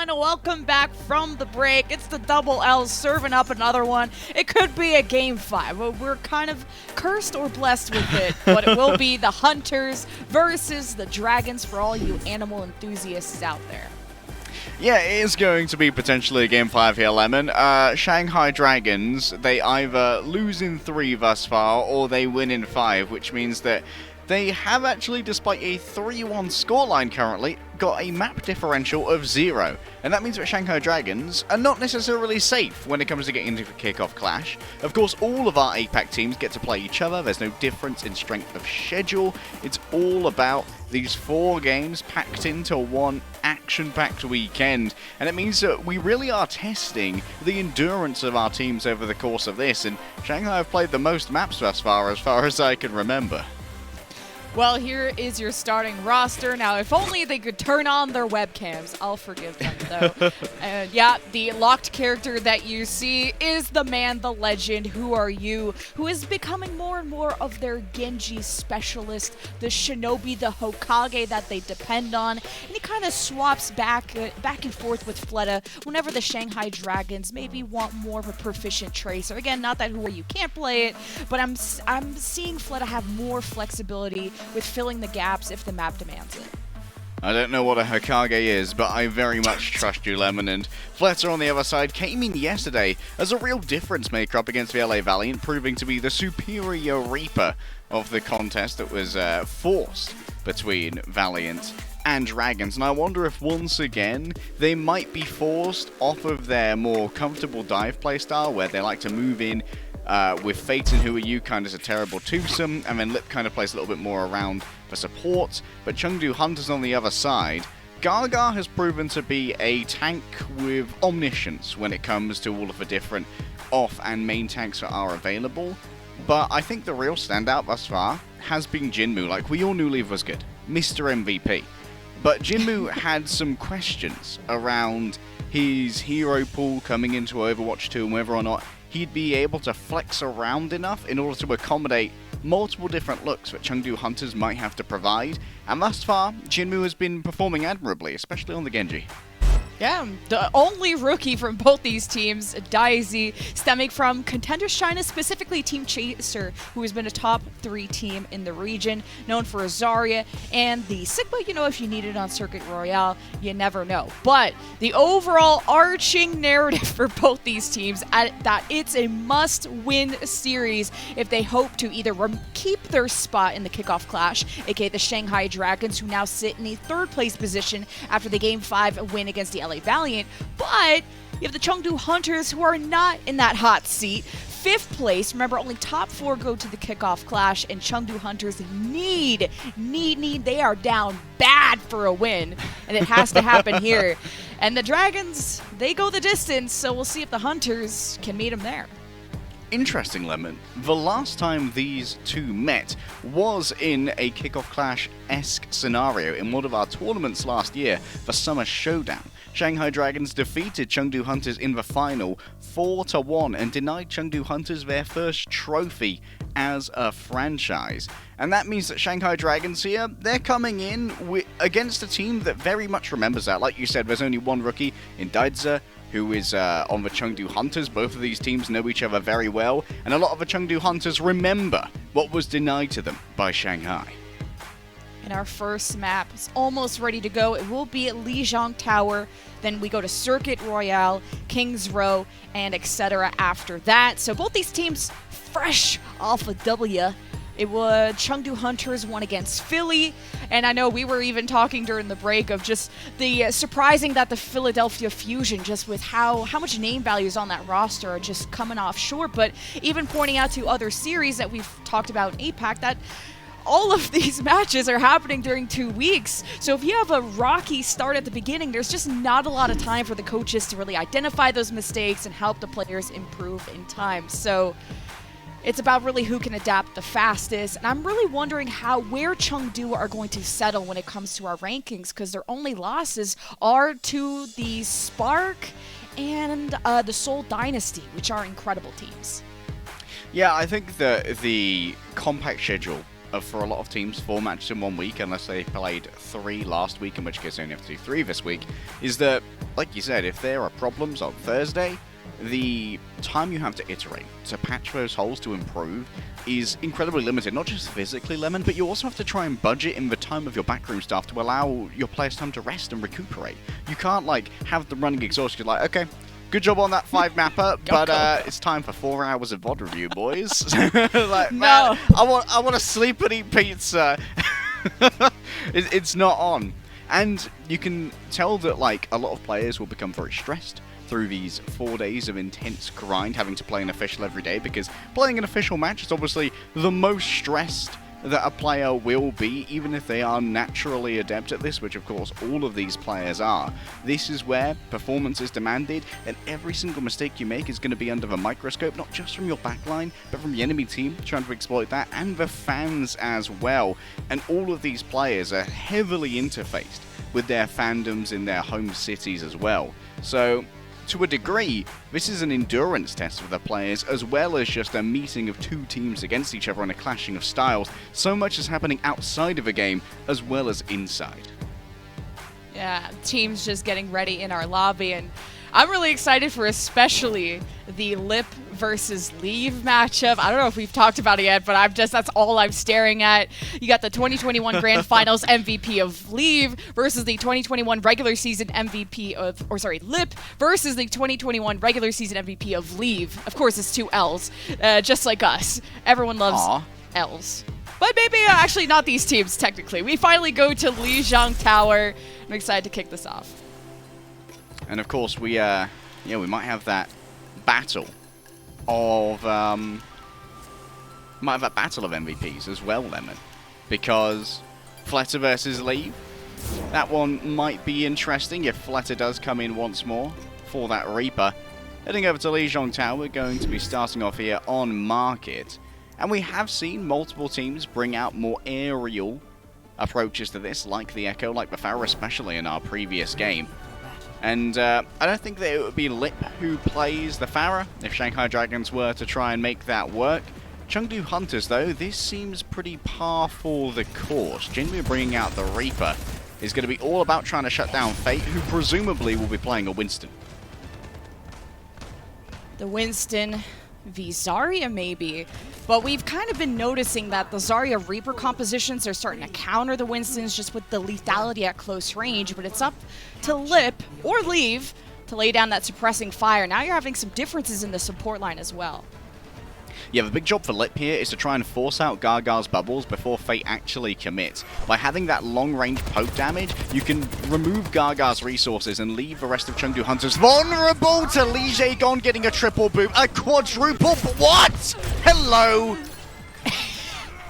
everyone, welcome back from the break. It's the Double L serving up another one. It could be a Game 5, but we're kind of cursed or blessed with it. But it will be the Hunters versus the Dragons for all you animal enthusiasts out there. Yeah, it is going to be potentially a Game 5 here, Lemon. Shanghai Dragons, they either lose in 3 thus far, or they win in 5, which means that they have actually, despite a 3-1 scoreline currently, got a map differential of 0. And that means that Shanghai Dragons are not necessarily safe when it comes to getting into the Kickoff clash. Of course, all of our APAC teams get to play each other. There's no difference in strength of schedule. It's all about these 4 games packed into one action-packed weekend. And it means that we really are testing the endurance of our teams over the course of this. And Shanghai have played the most maps thus far as I can remember. Well, here is your starting roster. Now, if only they could turn on their webcams. I'll forgive them, though. Yeah, the locked character that you see is the man, the legend, Who Are You, who is becoming more and more of their Genji specialist, the shinobi, the Hokage that they depend on. And he kind of swaps back and forth with Fleta whenever the Shanghai Dragons maybe want more of a proficient tracer. Again, not that Who Are You can't play it, but I'm seeing Fleta have more flexibility with filling the gaps if the map demands it. I don't know what a Hokage is, but I very much trust you, Lemon. And Fleta on the other side came in yesterday as a real difference maker up against the LA Valiant, proving to be the superior Reaper of the contest that was forced between Valiant and Dragons. And I wonder if once again they might be forced off of their more comfortable dive playstyle, where they like to move in with Fate and Who Are You kind of as a terrible twosome, and then Lip kind of plays a little bit more around for support. But Chengdu Hunters on the other side, Gaga has proven to be a tank with omniscience when it comes to all of the different off and main tanks that are available. But I think the real standout thus far has been Jinmu. Like, we all knew Leave was good, Mr. MVP. But Jinmu had some questions around his hero pool coming into Overwatch 2 and whether or not he'd be able to flex around enough in order to accommodate multiple different looks that Chengdu Hunters might have to provide. And thus far, Jinmu has been performing admirably, especially on the Genji. Yeah, the only rookie from both these teams, Daisy, stemming from Contenders China, specifically Team Chaser, who has been a top 3 team in the region, known for Zarya and the Sigma. You know, if you need it on Circuit Royale, you never know. But the overall arching narrative for both these teams, that it's a must-win series if they hope to either keep their spot in the Kickoff clash, aka the Shanghai Dragons, who now sit in the 3rd place position after the Game 5 win against the LA Valiant, but you have the Chengdu Hunters who are not in that hot seat. 5th place, remember only top 4 go to the Kickoff clash, and Chengdu Hunters need, they are down bad for a win, and it has to happen here. And the Dragons, they go the distance, so we'll see if the Hunters can meet them there. Interesting, Lemon. The last time these two met was in a Kickoff Clash-esque scenario in one of our tournaments last year, the Summer Showdown. Shanghai Dragons defeated Chengdu Hunters in the final 4-1 and denied Chengdu Hunters their first trophy as a franchise. And that means that Shanghai Dragons here, they're coming in against a team that very much remembers that. Like you said, there's only one rookie in Daidza, who is on the Chengdu Hunters. Both of these teams know each other very well, and a lot of the Chengdu Hunters remember what was denied to them by Shanghai. And our first map is almost ready to go. It will be at Lijiang Tower. Then we go to Circuit Royale, King's Row, and etc. after that. So both these teams fresh off a W. It was Chengdu Hunters won against Philly, and I know we were even talking during the break of just the surprising that the Philadelphia Fusion, just with how much name values on that roster are just coming off short, but even pointing out to other series that we've talked about in APAC that all of these matches are happening during 2 weeks. So if you have a rocky start at the beginning, there's just not a lot of time for the coaches to really identify those mistakes and help the players improve in time. So it's about really who can adapt the fastest, and I'm really wondering where Chengdu are going to settle when it comes to our rankings, because their only losses are to the Spark and the Seoul Dynasty, which are incredible teams. Yeah, I think the compact schedule for a lot of teams, 4 matches in 1 week, unless they played 3 last week, in which case they only have to do 3 this week, is that like you said, if there are problems on Thursday, the time you have to iterate, to patch those holes, to improve, is incredibly limited. Not just physically, Lemon, but you also have to try and budget in the time of your backroom staff to allow your players time to rest and recuperate. You can't, like, have them running exhausted, like, okay, good job on that 5 mapper, but it's time for 4 hours of VOD review, boys. Like, man, I want to sleep and eat pizza. It's not on. And you can tell that, like, a lot of players will become very stressed through these 4 days of intense grind, having to play an official every day, because playing an official match is obviously the most stressed that a player will be, even if they are naturally adept at this, which of course all of these players are. This is where performance is demanded, and every single mistake you make is going to be under the microscope, not just from your backline, but from the enemy team trying to exploit that, and the fans as well. And all of these players are heavily interfaced with their fandoms in their home cities as well. So, to a degree, this is an endurance test for the players, as well as just a meeting of 2 teams against each other and a clashing of styles. So much is happening outside of a game, as well as inside. Yeah, teams just getting ready in our lobby, and I'm really excited for especially the Lip versus Leave matchup. I don't know if we've talked about it yet, but that's all I'm staring at. You got the 2021 Grand Finals MVP of Leave versus the 2021 regular season MVP of, Lip versus the 2021 regular season MVP of Leave. Of course, it's 2 L's, just like us. Everyone loves L's. But maybe actually not these teams, technically. We finally go to Lijiang Tower. I'm excited to kick this off. And of course, we might have that battle of MVPs as well, Lemon, because Fleta versus Leave, that one might be interesting if Fleta does come in once more for that Reaper. Heading over to Lijiang Tower, we're going to be starting off here on Market, and we have seen multiple teams bring out more aerial approaches to this, like the Echo, like the Pharah, especially in our previous game. And I don't think that it would be Lip who plays the Pharah if Shanghai Dragons were to try and make that work. Chengdu Hunters, though, this seems pretty par for the course. Chengdu bringing out the Reaper is going to be all about trying to shut down Fate, who presumably will be playing a Winston. The Winston v Zarya, maybe. But we've kind of been noticing that the Zarya Reaper compositions are starting to counter the Winstons just with the lethality at close range, but it's up to Lip or Leave to lay down that suppressing fire. Now you're having some differences in the support line as well. Yeah, the big job for Lip here is to try and force out Gargar's bubbles before Fate actually commits. By having that long-range poke damage, you can remove Gargar's resources and leave the rest of Chengdu Hunters vulnerable to Lijiang getting a triple boom, a quadruple, what? Hello!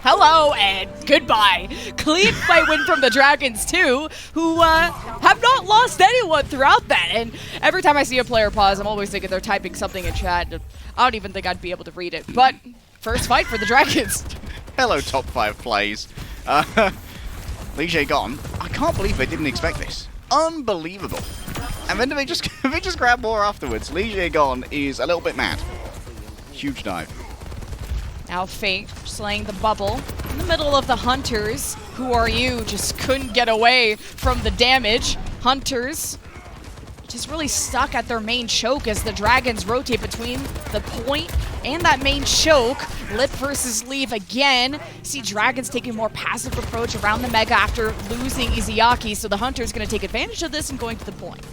Hello and goodbye. Clean fight win from the Dragons too, who have not lost anyone throughout that. And every time I see a player pause, I'm always thinking they're typing something in chat. I don't even think I'd be able to read it. But first fight for the Dragons. Hello, top 5 plays. Lijiang, I can't believe they didn't expect this. Unbelievable. And then they just grab more afterwards. Lijiang is a little bit mad. Huge dive. Now Fate slaying the bubble in the middle of the Hunters. Who are you? Just couldn't get away from the damage. Hunters just really stuck at their main choke as the Dragons rotate between the point and that main choke. Lip versus Leave again. See Dragons taking a more passive approach around the Mega after losing Izayaki, so the Hunter's going to take advantage of this and going to the point.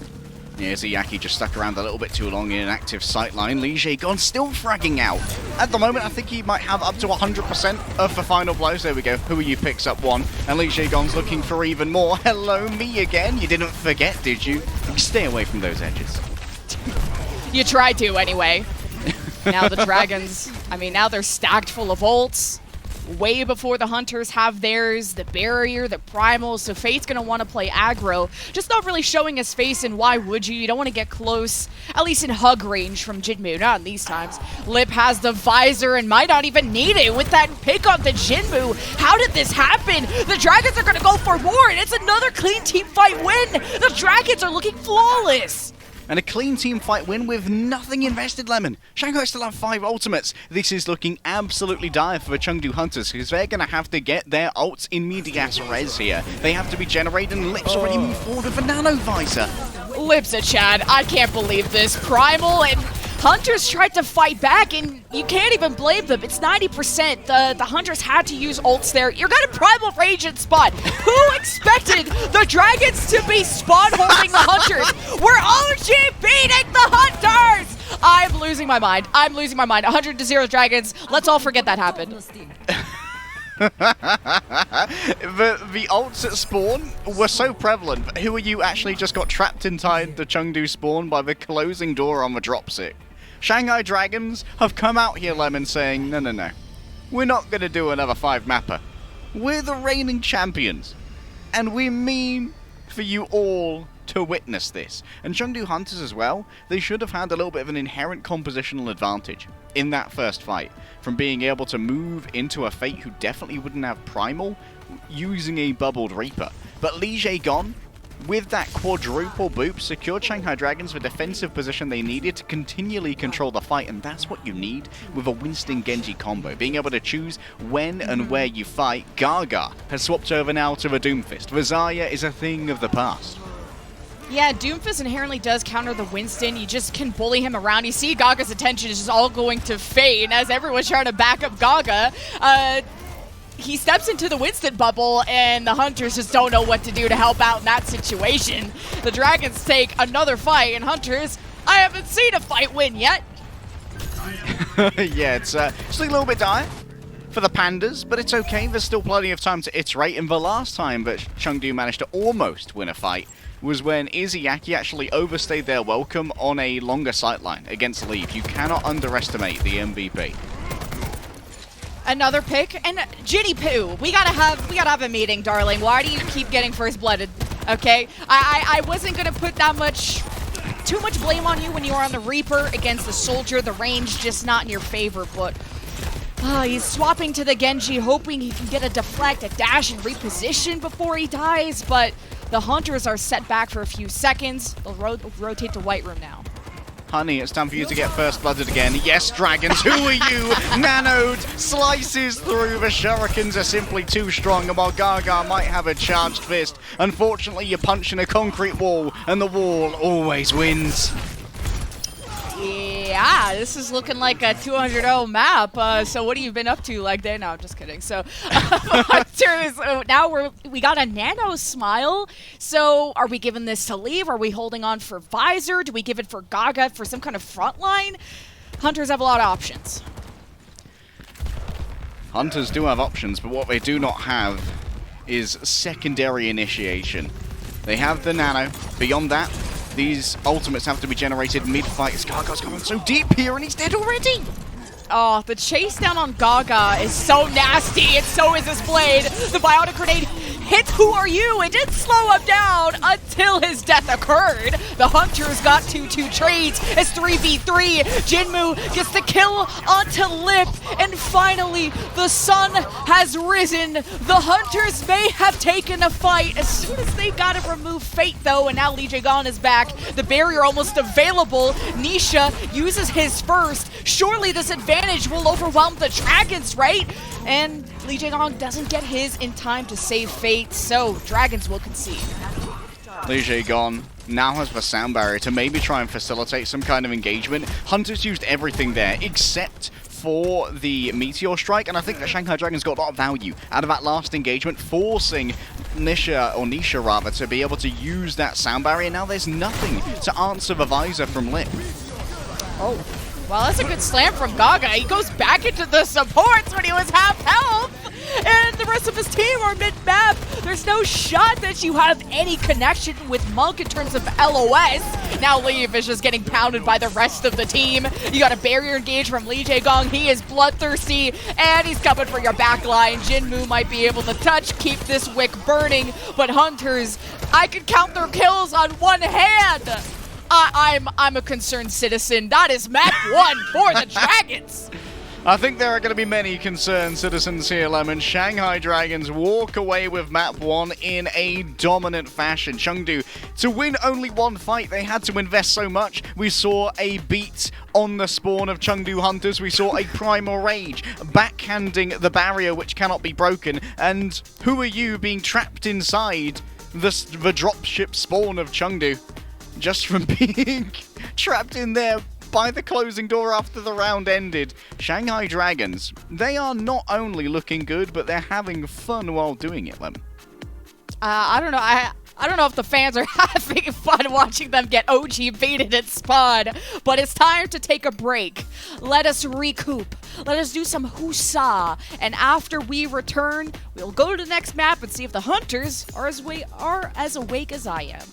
Yeah, Izayaki just stuck around a little bit too long in an active sightline. Lijiang still fragging out. At the moment, I think he might have up to 100% of the final blows. There we go. Who are you picks up 1. And Lijiang's looking for even more. Hello, me again. You didn't forget, did you? Stay away from those edges. You tried to, anyway. Now the Dragons, now they're stacked full of ults. Way before the Hunters have theirs, the barrier, the primal, so Fate's going to want to play aggro. Just not really showing his face, and why would you? You don't want to get close, at least in hug range from Jinmu, not in these times. Lip has the visor and might not even need it with that pick on the Jinmu. How did this happen? The Dragons are going to go for more, and it's another clean team fight win. The Dragons are looking flawless. And a clean team fight win with nothing invested, Lemon. Shanghai still have 5 ultimates. This is looking absolutely dire for the Chengdu Hunters, because they're going to have to get their ults in medias res here. They have to be generated, and Lip's already moved forward with a nano visor. Libs a Chad. I can't believe this. Primal and Hunters tried to fight back, and you can't even blame them. It's 90%. The Hunters had to use ults there. You're gonna Primal Rage and Spot. Who expected the Dragons to be spawn holding the Hunters? We're OG beating the Hunters! I'm losing my mind. 100-0 Dragons. Let's all forget that happened. The ults at spawn were so prevalent, but who are you actually just got trapped inside the Chengdu spawn by the closing door on the dropsick? Shanghai Dragons have come out here, Lemon, saying, no. We're not going to do another 5-mapper. We're the reigning champions. And we mean for you all to witness this. And Chengdu Hunters as well, they should have had a little bit of an inherent compositional advantage in that first fight, from being able to move into a Fate who definitely wouldn't have Primal using a bubbled Reaper. But Lijiang, with that quadruple boop, secured Shanghai Dragons the defensive position they needed to continually control the fight, and that's what you need with a Winston-Genji combo. Being able to choose when and where you fight. Gaga has swapped over now to the Doomfist. The Zarya is a thing of the past. Yeah, Doomfist inherently does counter the Winston. You just can bully him around. You see Gaga's attention is just all going to Fade as everyone's trying to back up Gaga. He steps into the Winston bubble, and the Hunters just don't know what to do to help out in that situation. The Dragons take another fight, and Hunters, I haven't seen a fight win yet. Yeah, it's a little bit dire for the Pandas, but it's okay. There's still plenty of time to iterate, and the last time that Chengdu managed to almost win a fight was when Izayaki actually overstayed their welcome on a longer sightline against Leave. You cannot underestimate the MVP. Another pick, and Ginny Poo, we gotta have a meeting, darling. Why do you keep getting first blooded? Okay, I wasn't gonna put too much blame on you when you were on the Reaper against the Soldier. The range just not in your favor, but he's swapping to the Genji, hoping he can get a deflect, a dash, and reposition before he dies, but the Hunters are set back for a few seconds. They'll rotate to White Room now. Honey, it's time for you to get first blooded again. Yes, Dragons, who are you? Nanode slices through. The Shurikens are simply too strong, and while Gaga might have a charged fist, unfortunately you're punching a concrete wall, and the wall always wins. Yeah, this is looking like a 200-0 map. So what have you been up to like that? No, I'm just kidding. So now we got a Nano Smile. So are we giving this to Leave? Are we holding on for Visor? Do we give it for Gaga for some kind of front line? Hunters have a lot of options. Hunters do have options, but what they do not have is secondary initiation. They have the Nano. Beyond that, these ultimates have to be generated mid-fight. Gaga's gone so deep here, and he's dead already! Oh, the chase down on Gaga is so nasty, and so is his blade. The Bionic Grenade hits Who Are You? It did slow him down until his death occurred. The Hunters got 2-2 trades. It's 3v3. Jinmu gets the kill onto Lip, and finally, the sun has risen. The Hunters may have taken a fight as soon as they got to remove Fate, though, and now Lijiang is back. The barrier almost available. Nisha uses his first. Surely this advantage will overwhelm the Dragons, right? And Lijiang doesn't get his in time to save Fate, so Dragons will concede. Lijiang now has the sound barrier to maybe try and facilitate some kind of engagement. Hunters used everything there except for the Meteor Strike, and I think that Shanghai Dragons got a lot of value out of that last engagement, forcing Nisha rather, to be able to use that sound barrier. Now there's nothing to answer the Visor from Lip. Oh. Well, that's a good slam from Gaga. He goes back into the supports when he was half health. And the rest of his team are mid-map. There's no shot that you have any connection with Monk in terms of LOS. Now Leaf is just getting pounded by the rest of the team. You got a barrier engage from Lijiang. He is bloodthirsty, and he's coming for your backline. Jinmu might be able to keep this wick burning, but Hunters, I can count their kills on one hand. I'm a concerned citizen. That is map 1 for the Dragons. I think there are going to be many concerned citizens here, Lemon. Shanghai Dragons walk away with map 1 in a dominant fashion. Chengdu, to win only one fight, they had to invest so much. We saw a beat on the spawn of Chengdu Hunters. We saw a Primal Rage backhanding the barrier which cannot be broken. And Who Are You being trapped inside the dropship spawn of Chengdu. just from being trapped in there by the closing door after the round ended. Shanghai Dragons, they are not only looking good, but they're having fun while doing it, Lem. I don't know. I don't know if the fans are having fun watching them get OG baited at spawn, but it's time to take a break. Let us recoup. Let us do some husa. And after we return, we'll go to the next map and see if the hunters are as awake as I am.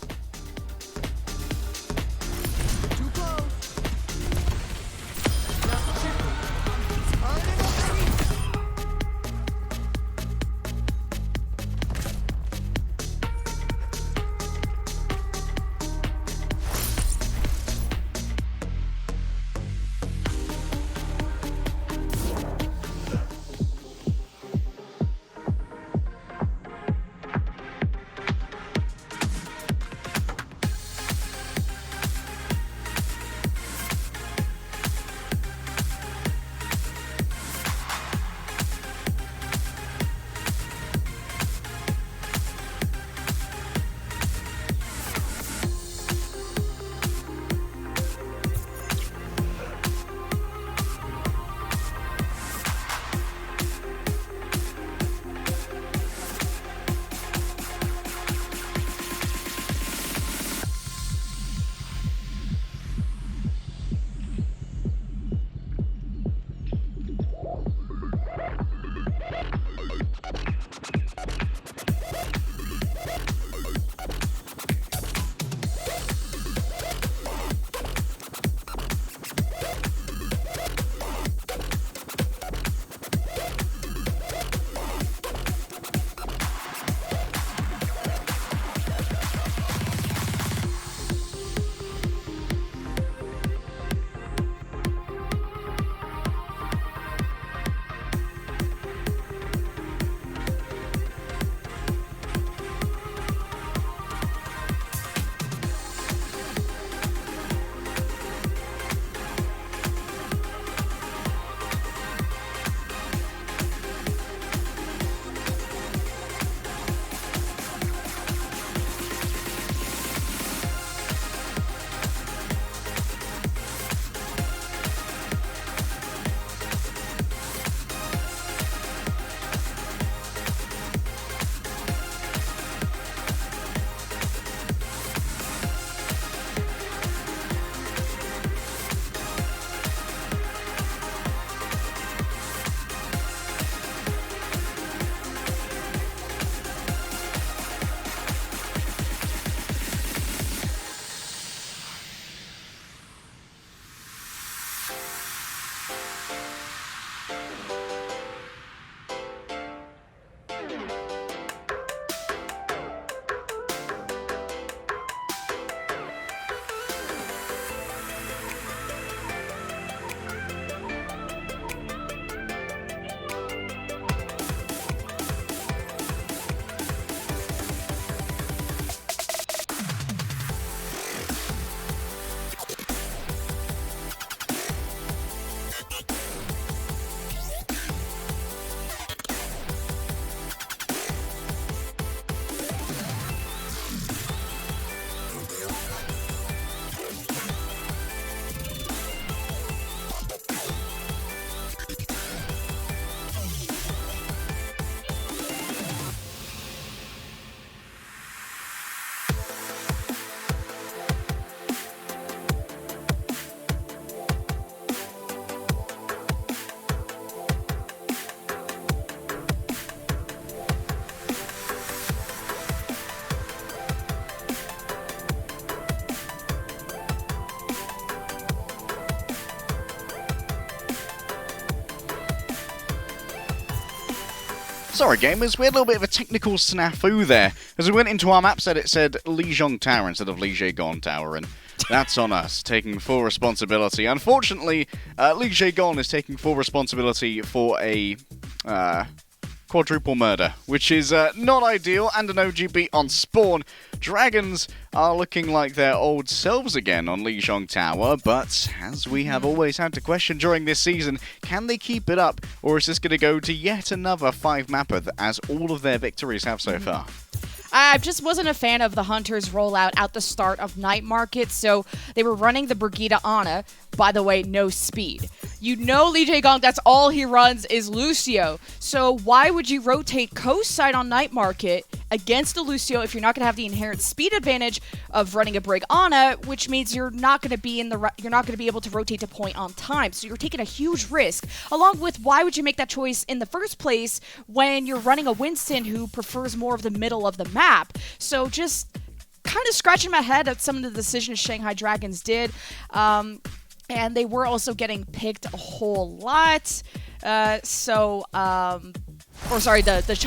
Sorry gamers, we had a little bit of a technical snafu there. As we went into our map set, it said Lijiang Tower instead of Lijiang Tower, and that's on us, taking full responsibility. Unfortunately, Lijiang is taking full responsibility for a quadruple murder, which is not ideal, and an OG beat on spawn. Dragons are looking like their old selves again on Lijiang Tower, but as we have always had to question during this season, can they keep it up, or is this going to go to yet another 5-mapper as all of their victories have so far? I just wasn't a fan of the Hunters rollout at the start of Night Market, so they were running the Brigitte Ana. By the way, no speed. You know Lijiang, that's all he runs is Lucio. So why would you rotate coast side on Night Market against the Lucio if you're not going to have the inherent speed advantage of running a Brig Ana, which means you're not going to be able to rotate to point on time. So you're taking a huge risk. Along with, why would you make that choice in the first place when you're running a Winston who prefers more of the middle of the map? So just kind of scratching my head at some of the decisions Shanghai Dragons did. And they were also getting picked a whole lot. The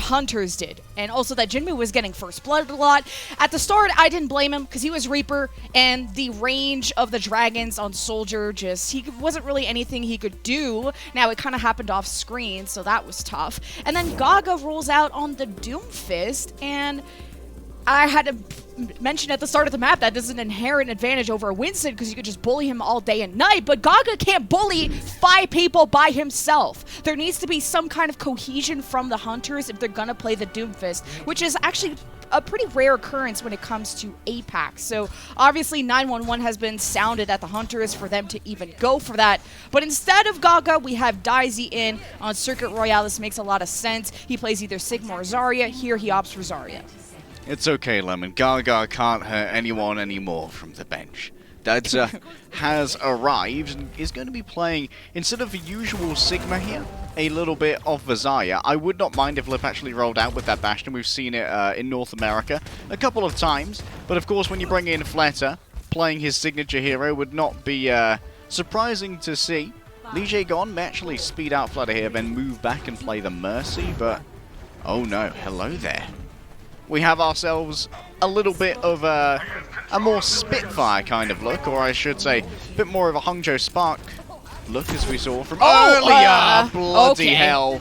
Hunters did. And also that Jinmu was getting first blood a lot. At the start, I didn't blame him because he was Reaper, and the range of the dragons on Soldier he wasn't really anything he could do. Now, it kind of happened off screen, so that was tough. And then Gaga rolls out on the Doomfist, and I had to mention at the start of the map that there's an inherent advantage over Winston because you could just bully him all day and night, but Gaga can't bully 5 people by himself. There needs to be some kind of cohesion from the Hunters if they're gonna play the Doomfist, which is actually a pretty rare occurrence when it comes to APAC. So obviously 911 has been sounded at the Hunters for them to even go for that. But instead of Gaga, we have Daisy in on Circuit Royale. This makes a lot of sense. He plays either Sigma or Zarya. Here he opts for Zarya. It's okay, Lemon. Gaga can't hurt anyone anymore from the bench. Dadza has arrived and is going to be playing, instead of the usual Sigma here, a little bit of Zarya. I would not mind if Lip actually rolled out with that Bastion. We've seen it in North America a couple of times. But of course, when you bring in Fleta, playing his signature hero would not be surprising to see. Lijiang may actually speed out Fleta here, then move back and play the Mercy, but oh no, hello there. We have ourselves a little bit of a more Spitfire kind of look, or I should say, a bit more of a Hangzhou Spark look as we saw from earlier. Bloody hell.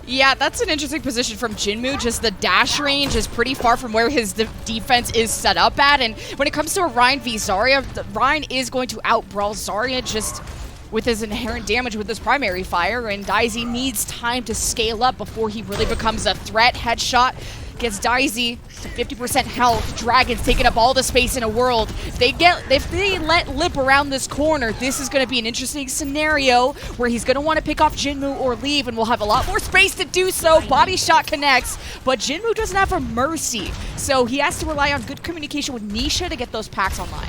Yeah, that's an interesting position from Jinmu. Just the dash range is pretty far from where his defense is set up at. And when it comes to a Rein v Zarya, Rein is going to out-brawl Zarya just with his inherent damage with his primary fire. And Daisy needs time to scale up before he really becomes a threat. Headshot gets Daisy to 50% health. Dragons taking up all the space in a world. If they let Lip around this corner, this is going to be an interesting scenario where he's going to want to pick off Jinmu or leave, and we'll have a lot more space to do so. Body shot connects, but Jinmu doesn't have a Mercy, so he has to rely on good communication with Nisha to get those packs online.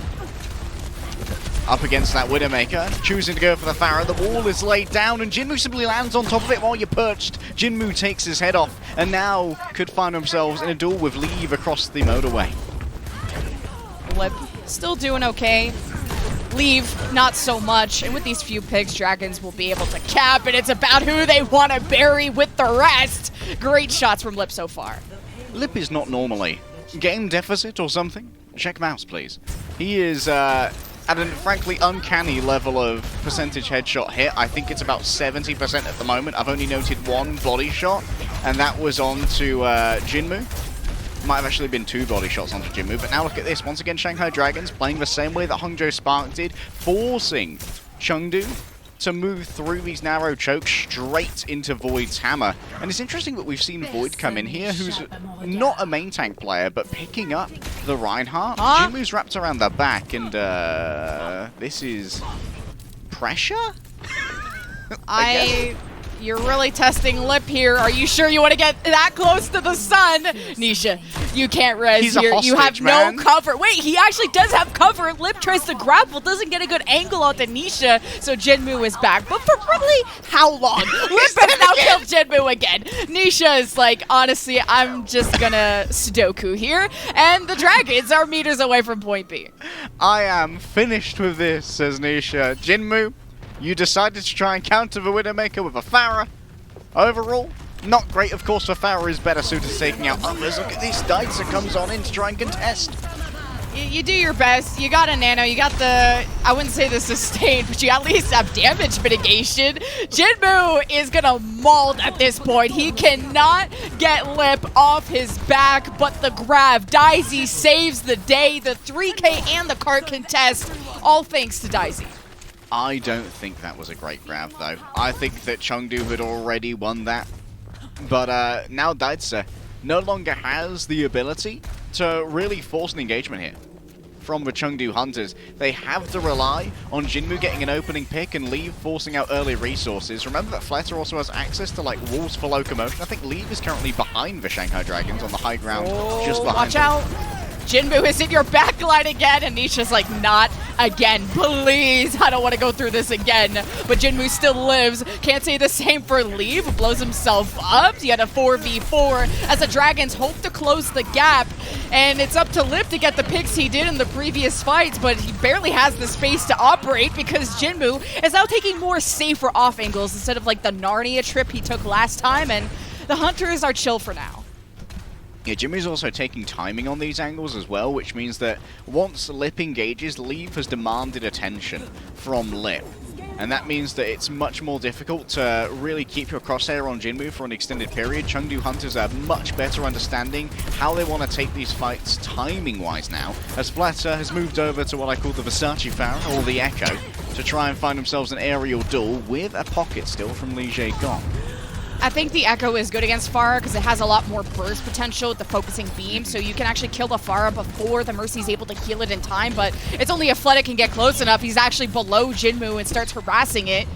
Up against that Widowmaker, choosing to go for the Pharah. The wall is laid down, and Jinmu simply lands on top of it while you're perched. Jinmu takes his head off, and now could find themselves in a duel with Leave across the motorway. Lip still doing okay. Leave, not so much. And with these few picks, Dragons will be able to cap, and it's about who they want to bury with the rest. Great shots from Lip so far. Lip is not normally game deficit or something. Check mouse, please. He is at a frankly uncanny level of percentage headshot hit. I think it's about 70% at the moment. I've only noted 1 body shot, and that was onto Jinmu. Might have actually been 2 body shots onto Jinmu, but now look at this. Once again, Shanghai Dragons playing the same way that Hangzhou Spark did, forcing Chengdu to move through these narrow chokes straight into Void's hammer. And it's interesting that we've seen Void come in here, who's not a main tank player, but picking up the Reinhardt. Jinmu's wrapped around the back, and this is pressure? You're really testing Lip here. Are you sure you want to get that close to the sun? Nisha, you can't res He's here. A hostage, you have man. no cover. Wait, he actually does have cover. Lip tries to grapple, doesn't get a good angle onto Nisha, so Jinmu is back. But for really how long? Lip has now killed Jinmu again. Nisha is like, honestly, I'm just gonna Sudoku here. And the Dragons are meters away from point B. I am finished with this, says Nisha. Jinmu, you decided to try and counter the Widowmaker with a Pharah. Overall, not great. Of course, the Pharah is better suited to taking out others. Look at this. Daitsa comes on in to try and contest. You do your best. You got a nano. You got the, I wouldn't say the sustain, but you at least have damage mitigation. Jinmu is going to maul at this point. He cannot get Lip off his back, but the grab. Daisy saves the day. The 3K and the cart contest, all thanks to Daisy. I don't think that was a great grab, though. I think that Chengdu had already won that. But now Daitsa no longer has the ability to really force an engagement here from the Chengdu Hunters. They have to rely on Jinmu getting an opening pick and Leave forcing out early resources. Remember that Fletter also has access to like walls for locomotion. I think Leave is currently behind the Shanghai Dragons on the high ground, just behind watch them. out. Jinmu is in your backline again, and Nisha's like, not again, please. I don't want to go through this again. But Jinmu still lives. Can't say the same for Leave. Blows himself up. He had a 4v4 as the Dragons hope to close the gap. And it's up to Lip to get the picks he did in the previous fights, but he barely has the space to operate because Jinmu is now taking more safer off angles instead of like the Narnia trip he took last time, and the Hunters are chill for now. Yeah, Jimmy's also taking timing on these angles as well, which means that once Lip engages, Leave has demanded attention from Lip. And that means that it's much more difficult to really keep your crosshair on Jinmu for an extended period. Chengdu Hunters have much better understanding how they want to take these fights timing-wise now, as Flatter has moved over to what I call the Versace Pharaoh, or the Echo, to try and find themselves an aerial duel with a pocket still from Lijiang. I think the Echo is good against Pharah because it has a lot more burst potential with the focusing beam, so you can actually kill the Pharah before the Mercy's able to heal it in time, but it's only if Fleta can get close enough. He's actually below Jinmu and starts harassing it.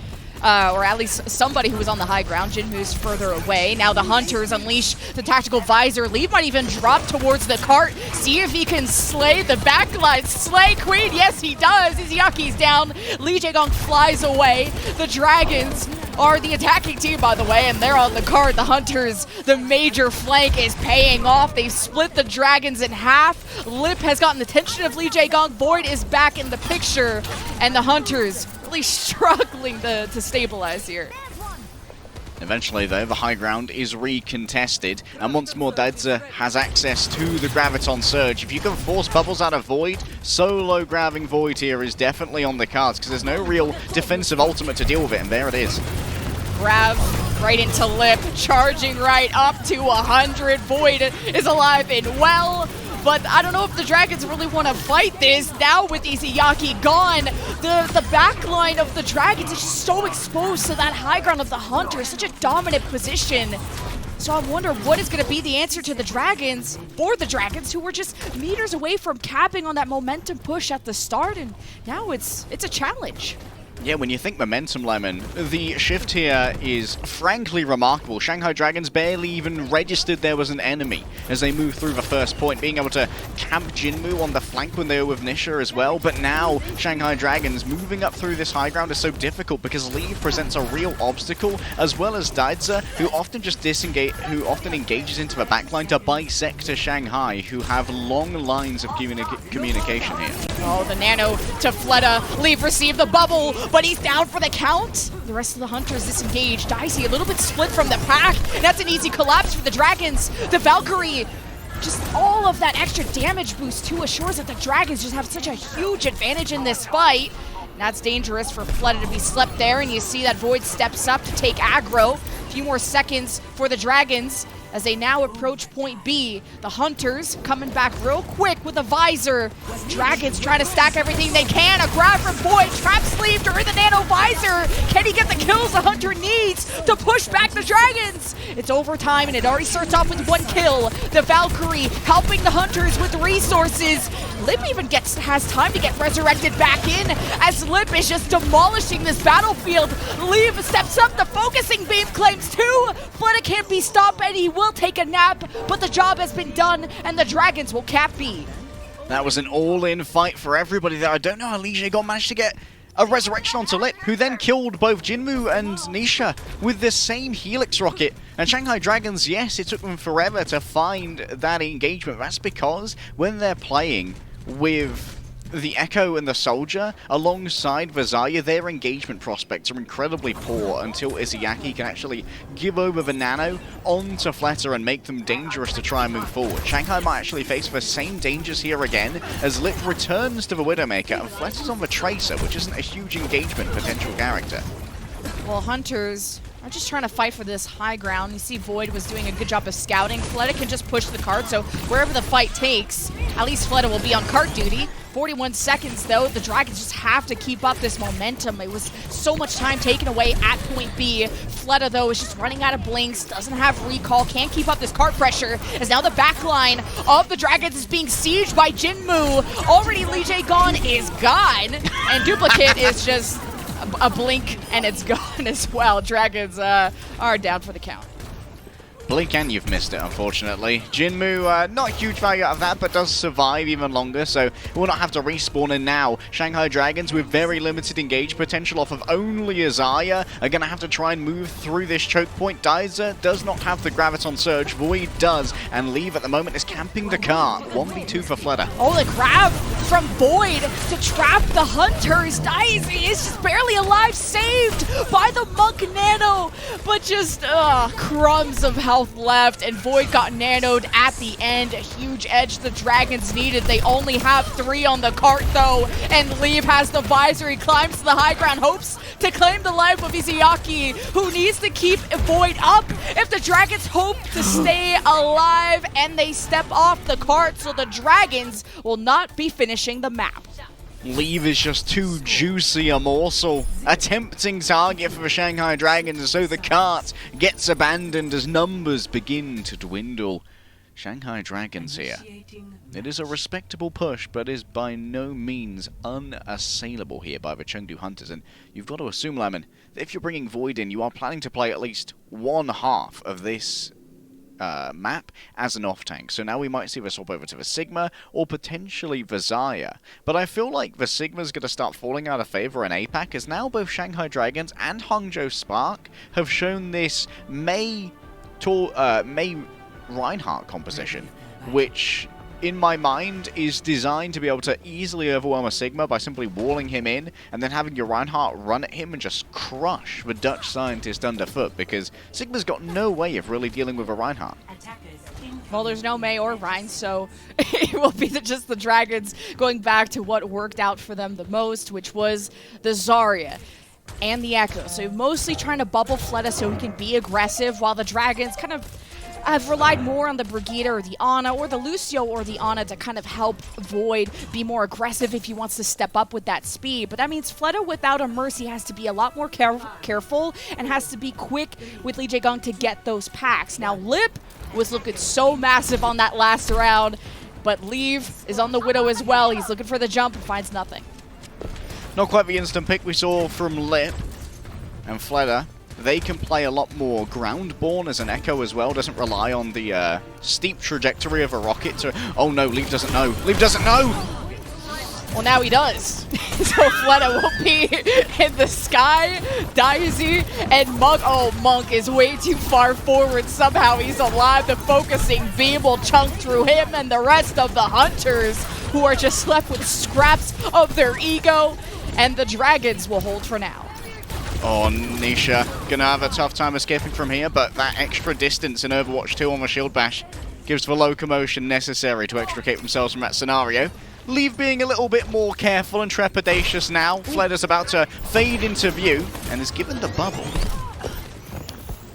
Or at least somebody who was on the high ground. Jinmu's further away. Now the Hunters unleash the tactical visor. Leave might even drop towards the cart. See if he can slay the backline. Slay Queen. Yes, he does. Izuyaki's down. Lee Jae-gong flies away. The Dragons are the attacking team, by the way, and they're on the cart. The Hunters, the major flank is paying off. They've split the Dragons in half. Lip has gotten the attention of Lee Jae-gong. Void is back in the picture, and the Hunters really struggling to stabilize here. Eventually, though, the high ground is recontested, and once more Daedza has access to the Graviton Surge. If you can force bubbles out of Void, solo grabbing Void here is definitely on the cards, because there's no real defensive ultimate to deal with it, and there it is. Grab right into Lip, charging right up to 100. Void is alive and well. But I don't know if the Dragons really want to fight this. Now with Izuyaki gone, the backline of the Dragons is just so exposed to that high ground of the Hunters. Such a dominant position. So I wonder what is going to be the answer to the Dragons, for the Dragons, who were just meters away from capping on that momentum push at the start. And now it's a challenge. Yeah, when you think momentum, Lemon, the shift here is frankly remarkable. Shanghai Dragons barely even registered there was an enemy as they move through the first point, being able to camp Jinmu on the flank when they were with Nisha as well. But now, Shanghai Dragons moving up through this high ground is so difficult because Leave presents a real obstacle, as well as Daedza, who often just engages into the backline to bisect to Shanghai, who have long lines of communication here. Oh, the nano to Fleta. Leave received the bubble, but he's down for the count. The rest of the Hunters disengaged. Dicey a little bit split from the pack. That's an easy collapse for the Dragons. The Valkyrie, just all of that extra damage boost too assures that the Dragons just have such a huge advantage in this fight. That's dangerous for Fleta to be slept there, and you see that Void steps up to take aggro. A few more seconds for the Dragons as they now approach point B. The Hunters coming back real quick with a visor. Dragons trying to stack everything they can. A grab from Void, trap sleeve during the nano visor. Can he get the kills the Hunter needs to push back the Dragons? It's overtime and it already starts off with 1 kill. The Valkyrie helping the Hunters with resources. Lip even has time to get resurrected back in as Lip is just demolishing this battlefield. Leave steps up, the focusing beam claims 2. Fleta can't be stopped and he will take a nap, but the job has been done and the Dragons will cap B. That was an all-in fight for everybody there. I don't know how Lijiang managed to get a resurrection onto Lip, who then killed both Jinmu and Nisha with the same Helix rocket. And Shanghai Dragons, yes, it took them forever to find that engagement. That's because when they're playing with the Echo and the Soldier alongside Vazaya, their engagement prospects are incredibly poor until Izuyaki can actually give over the nano onto Fleta and make them dangerous to try and move forward. Shanghai might actually face the same dangers here again as Lip returns to the Widowmaker and Fleta's on the Tracer, which isn't a huge engagement potential character. Well, Hunters I'm just trying to fight for this high ground. You see Void was doing a good job of scouting. Fleta can just push the cart, so wherever the fight takes, at least Fleta will be on cart duty. 41 seconds, though. The Dragons just have to keep up this momentum. It was so much time taken away at point B. Fleta, though, is just running out of blinks, doesn't have recall, can't keep up this cart pressure, as now the backline of the Dragons is being sieged by Jinmu. Already Lijiang is gone, and Duplicate is just a blink, and it's gone as well. Dragons are down for the count. Blink and you've missed it, unfortunately. Jinmu, not huge value out of that, but does survive even longer, so will not have to respawn. And now, Shanghai Dragons, with very limited engage potential off of only Azaya, are going to have to try and move through this choke point. Daiser does not have the Graviton Surge. Void does, and Leave at the moment is camping the cart. 1v2 for Fleta. Oh, the grab from Void to trap the Hunters. Daisy is just barely alive, saved by the Monk Nano, but just crumbs of health left, and Void got nanoed at the end. A huge edge the Dragons needed. They only have 3 on the cart, though, and Leave has the visor. He climbs to the high ground, hopes to claim the life of Izayaki, who needs to keep Void up if the Dragons hope to stay alive, and they step off the cart, so the Dragons will not be finishing the map. Leave is just too juicy a morsel. A tempting target for the Shanghai Dragons, so the cart gets abandoned as numbers begin to dwindle. Shanghai Dragons here. It is a respectable push, but is by no means unassailable here by the Chengdu Hunters. And you've got to assume, Lemon, that if you're bringing Void in, you are planning to play at least one half of this map as an off-tank. So now we might see the swap over to the Sigma or potentially the Zarya. But I feel like the Sigma's going to start falling out of favor in APAC, as now both Shanghai Dragons and Hangzhou Spark have shown this May Reinhardt composition, which in my mind is designed to be able to easily overwhelm a Sigma by simply walling him in and then having your Reinhardt run at him and just crush the Dutch scientist underfoot, because Sigma's got no way of really dealing with a Reinhardt. Well, there's no May or Rein, so it will be just the Dragons going back to what worked out for them the most, which was the Zarya and the Echo. So mostly trying to bubble Fleta so he can be aggressive, while the Dragons kind of have relied more on the Brigitte or the Ana or the Lucio or the Ana to kind of help Void be more aggressive if he wants to step up with that speed. But that means Fleta without a Mercy has to be a lot more careful and has to be quick with Lijiang to get those packs. Now Lip was looking so massive on that last round, but Leave is on the Widow as well. He's looking for the jump and finds nothing. Not quite the instant pick we saw from Lip and Fleta. They can play a lot more ground-born as an Echo as well. Doesn't rely on the steep trajectory of a rocket. So, oh no, Leave doesn't know. Leave doesn't know! Well, now he does. So Fleta will be in the sky. Daisy and Monk. Oh, Monk is way too far forward. Somehow he's alive. The focusing beam will chunk through him and the rest of the Hunters, who are just left with scraps of their ego. And the Dragons will hold for now. Oh, Nisha gonna have a tough time escaping from here, but that extra distance in Overwatch 2 on the shield bash gives the locomotion necessary to extricate themselves from that scenario. Leave being a little bit more careful and trepidatious now. Fleta's about to fade into view and is given the bubble.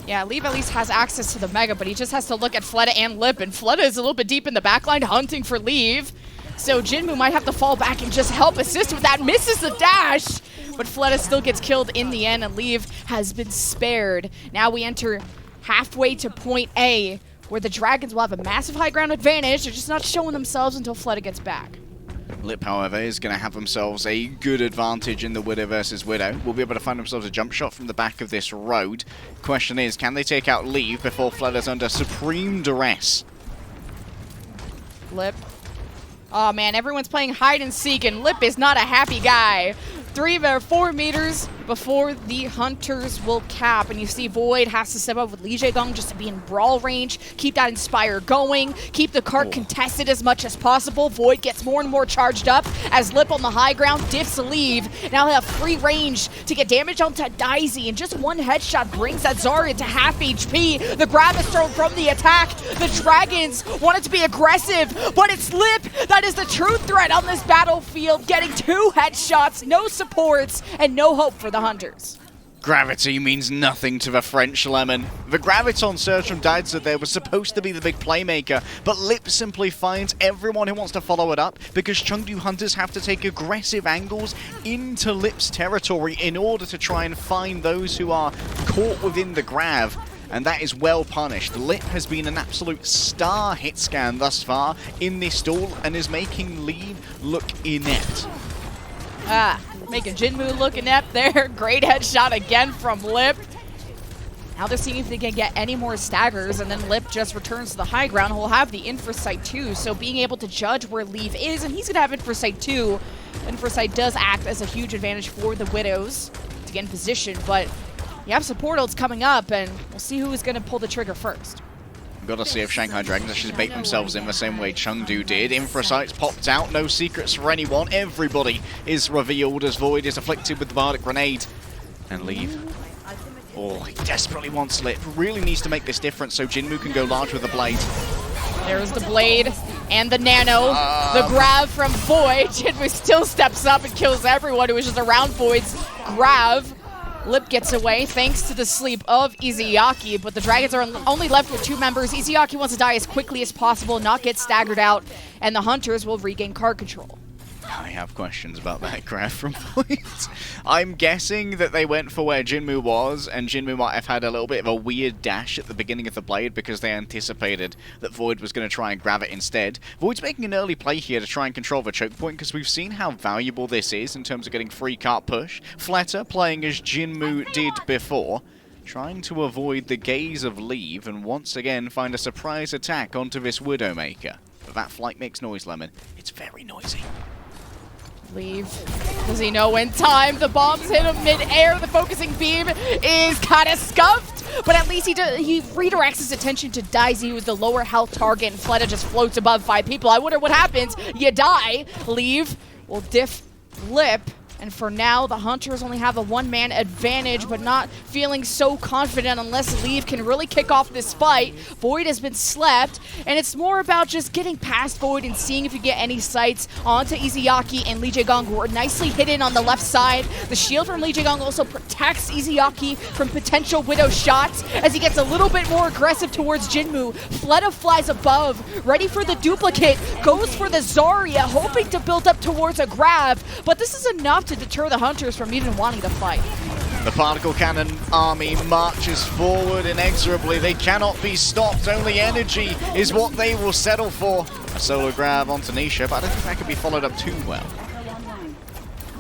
Yeah, Leave at least has access to the Mega, but he just has to look at Fleta and Lip, and Fleta is a little bit deep in the backline hunting for Leave. So Jinmu might have to fall back and just help assist with that. Misses the dash, but Fleta still gets killed in the end, and Leave has been spared. Now we enter halfway to point A, where the Dragons will have a massive high ground advantage. They're just not showing themselves until Fleta gets back. Lip, however, is going to have themselves a good advantage in the Widow versus Widow. Will be able to find themselves a jump shot from the back of this road. Question is, can they take out Leave before Fleta's under supreme duress? Lip. Oh man, everyone's playing hide and seek, and Lip is not a happy guy. 3 or 4 meters before the Hunters will cap, and you see Void has to step up with Lijiang just to be in brawl range, keep that Inspire going, keep the cart contested as much as possible. Void gets more and more charged up as Lip on the high ground diffs Leave. Now they have free range to get damage onto Daisy, and just one headshot brings that Zarya to half HP. The grab is thrown from the attack. The Dragons wanted to be aggressive, but it's Lip that is the true threat on this battlefield, getting 2 headshots, no supports, and no hope for the Hunters. Gravity means nothing to the French Lemon. The Graviton surge from Daidza there was supposed to be the big playmaker, but Lip simply finds everyone who wants to follow it up because Chengdu Hunters have to take aggressive angles into Lip's territory in order to try and find those who are caught within the Grav. And that is well punished. Lip has been an absolute star hit scan thus far in this duel and is making Lee look inept. Making Jinmu look inept there. Great headshot again from Lip. Now they're seeing if they can get any more staggers, and then Lip just returns to the high ground. He'll have the infrasight too, so being able to judge where Leave is, and he's going to have infrasight too. Infrasight does act as a huge advantage for the Widows to get in position, but you have some portals coming up, and we'll see who is going to pull the trigger first. Got to see if Shanghai Dragons actually bait themselves in the same way Chengdu did. Infrasights popped out, no secrets for anyone. Everybody is revealed as Void is afflicted with the Bardic Grenade. And Leave. Oh, he desperately wants Lip. Really needs to make this difference so Jinmu can go large with the Blade. There's the Blade and the Nano. The grab from Void. Jinmu still steps up and kills everyone who is just around Void's grab. Lip gets away thanks to the sleep of Izayaki, but the Dragons are only left with 2 members. Izayaki wants to die as quickly as possible, not get staggered out, and the Hunters will regain card control. I have questions about that grab from Void. I'm guessing that they went for where Jinmu was, and Jinmu might have had a little bit of a weird dash at the beginning of the Blade because they anticipated that Void was going to try and grab it instead. Void's making an early play here to try and control the choke point because we've seen how valuable this is in terms of getting free cart push. Fletter playing as Jinmu did before, trying to avoid the gaze of Leave and once again find a surprise attack onto this Widowmaker. But that flight makes noise, Lemon. It's very noisy. Leave. Does he know in time? The bombs hit him mid-air. The focusing beam is kind of scuffed, but at least he redirects his attention to Daisy, who is the lower health target, and Fleta just floats above 5 people. I wonder what happens. You die. Leave will diff Lip. And for now, the Hunters only have a 1-man advantage, but not feeling so confident unless Leave can really kick off this fight. Void has been slept, and it's more about just getting past Void and seeing if you get any sights onto Izayaki and Lee Jae-gong, who are nicely hidden on the left side. The shield from Lee Jae-gong also protects Izayaki from potential Widow shots as he gets a little bit more aggressive towards Jinmu. Fleta flies above, ready for the duplicate, goes for the Zarya, hoping to build up towards a grab, but this is enough to deter the Hunters from even wanting to fight. The particle cannon army marches forward inexorably. They cannot be stopped. Only energy is what they will settle for. A solo grab onto Nisha, but I don't think that could be followed up too well.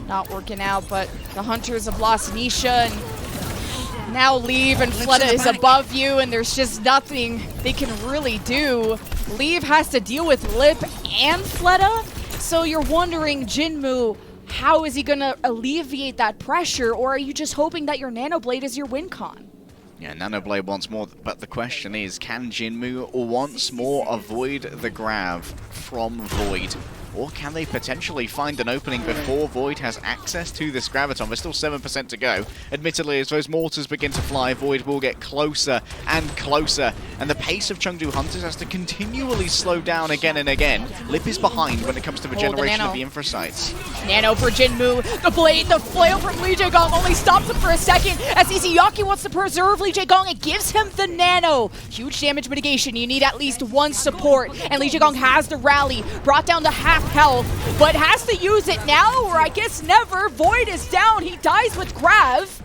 Not working out, but the Hunters have lost Nisha, and now Leave, and Fleta is above you, and there's just nothing they can really do. Leave has to deal with Lip and Fleta, so you're wondering, Jinmu, how is he going to alleviate that pressure, or are you just hoping that your Nanoblade is your win con? Yeah, Nanoblade wants more, but the question is, can Jinmu once more avoid the grab from Void? Or can they potentially find an opening before Void has access to this Graviton? There's still 7% to go. Admittedly, as those mortars begin to fly, Void will get closer and closer. And the pace of Chengdu Hunters has to continually slow down again and again. Lip is behind when it comes to the generation of the infrasights. Nano for Jinmu. The blade, the flail from Lee Jae-gong only stops him for a second. As Izayaki wants to preserve Lee Jae-gong, it gives him the Nano. Huge damage mitigation. You need at least 1 support. And Lee Jae-gong has the rally. Brought down to half health, but has to use it now, or I guess never. Void is down. He dies with Grav.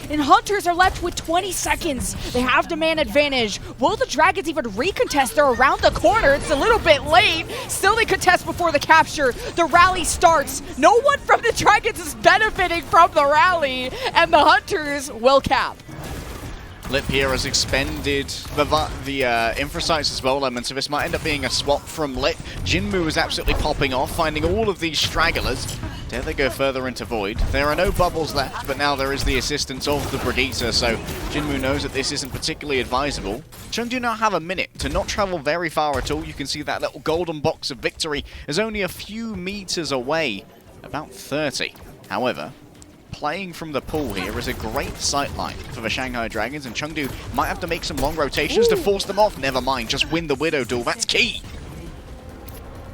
And Hunters are left with 20 seconds. They have demand advantage. Will the Dragons even recontest? They're around the corner. It's a little bit late. Still they contest before the capture. The rally starts. No one from the Dragons is benefiting from the rally, and the Hunters will cap. Lip here has expended the infrasights as well, Lemon, so this might end up being a swap from Lip. Jinmu is absolutely popping off, finding all of these stragglers. Dare they go further into Void? There are no bubbles left, but now there is the assistance of the Brigitte, so Jinmu knows that this isn't particularly advisable. Chengdu now have a minute to not travel very far at all. You can see that little golden box of victory is only a few meters away, about 30. However, playing from the pool here is a great sightline for the Shanghai Dragons, and Chengdu might have to make some long rotations to force them off. Never mind, just win the Widow duel. That's key.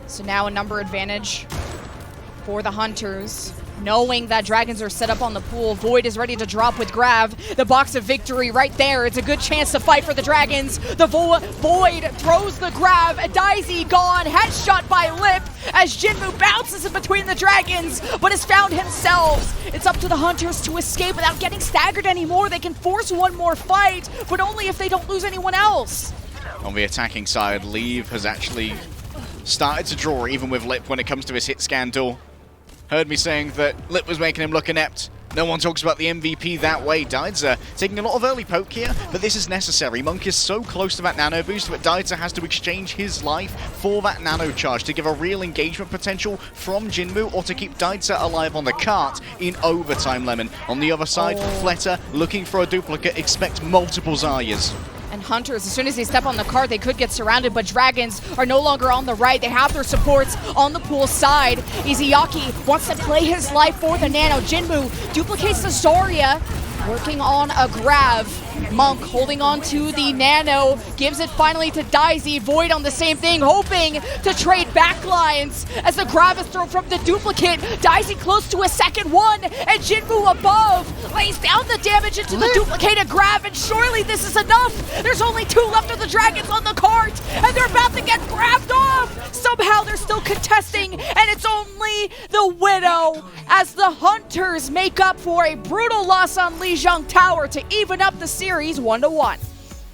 So now a number advantage for the Hunters. knowing that dragons are set up on the pool. Void is ready to drop with Grav. The box of victory right there. It's a good chance to fight for the dragons. The Void throws the Grav. Daisy gone. Headshot by Lip as Jinmu bounces in between the dragons, but has found himself. It's up to the Hunters to escape without getting staggered anymore. They can force one more fight, but only if they don't lose anyone else. On the attacking side, Leave has actually started to draw even with Lip when it comes to his hit scan tool. Heard me saying that Lip was making him look inept. No one talks about the MVP that way. Daidza taking a lot of early poke here, but this is necessary. Monk is so close to that nano boost, but Daidza has to exchange his life for that nano charge to give a real engagement potential from Jinmu, or to keep Daidza alive on the cart in overtime, Lemon. On the other side, Fletter looking for a duplicate. Expect multiple Zaryas. And Hunters, as soon as they step on the cart, they could get surrounded, but Dragons are no longer on the right. They have their supports on the pool side. Izayaki wants to play his life for the Nano. Jinmu duplicates the Zarya, working on a Grav. Monk holding on to the Nano, gives it finally to Daisy. Void on the same thing, hoping to trade backlines as the Grav is thrown from the duplicate. Daisy close to a second one, and Jinmu above lays down the damage into the duplicated Grav, and surely this is enough. There's only 2 left of the Dragons on the cart, and they're about to get grabbed off. Somehow they're still contesting, and it's only the Widow as the Hunters make up for a brutal loss on Lijiang Tower to even up the series 1-1.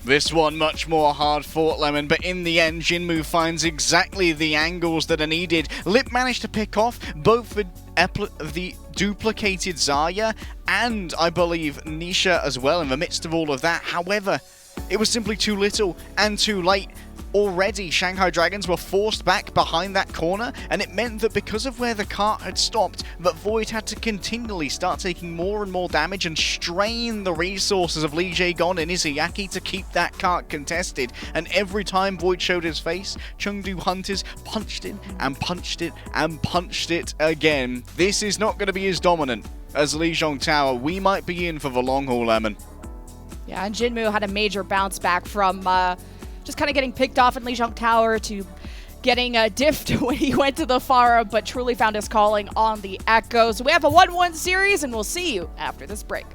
This one much more hard fought, Lemon, but in the end, Jinmu finds exactly the angles that are needed. Lip managed to pick off both the duplicated Zarya and, I believe, Nisha as well in the midst of all of that. However, it was simply too little and too late. Already, Shanghai Dragons were forced back behind that corner, and it meant that because of where the cart had stopped, that Void had to continually start taking more and more damage and strain the resources of Li Jae-gon and Izayaki to keep that cart contested. And every time Void showed his face, Chengdu Hunters punched it and punched it and punched it again. This is not going to be as dominant as Lijiang Tower. We might be in for the long haul, Lemon. Yeah, and Jinmu had a major bounce back from just kind of getting picked off in Lijiang Tower to getting diffed when he went to the Pharah, but truly found his calling on the Echo. So we have a 1-1 series, and we'll see you after this break.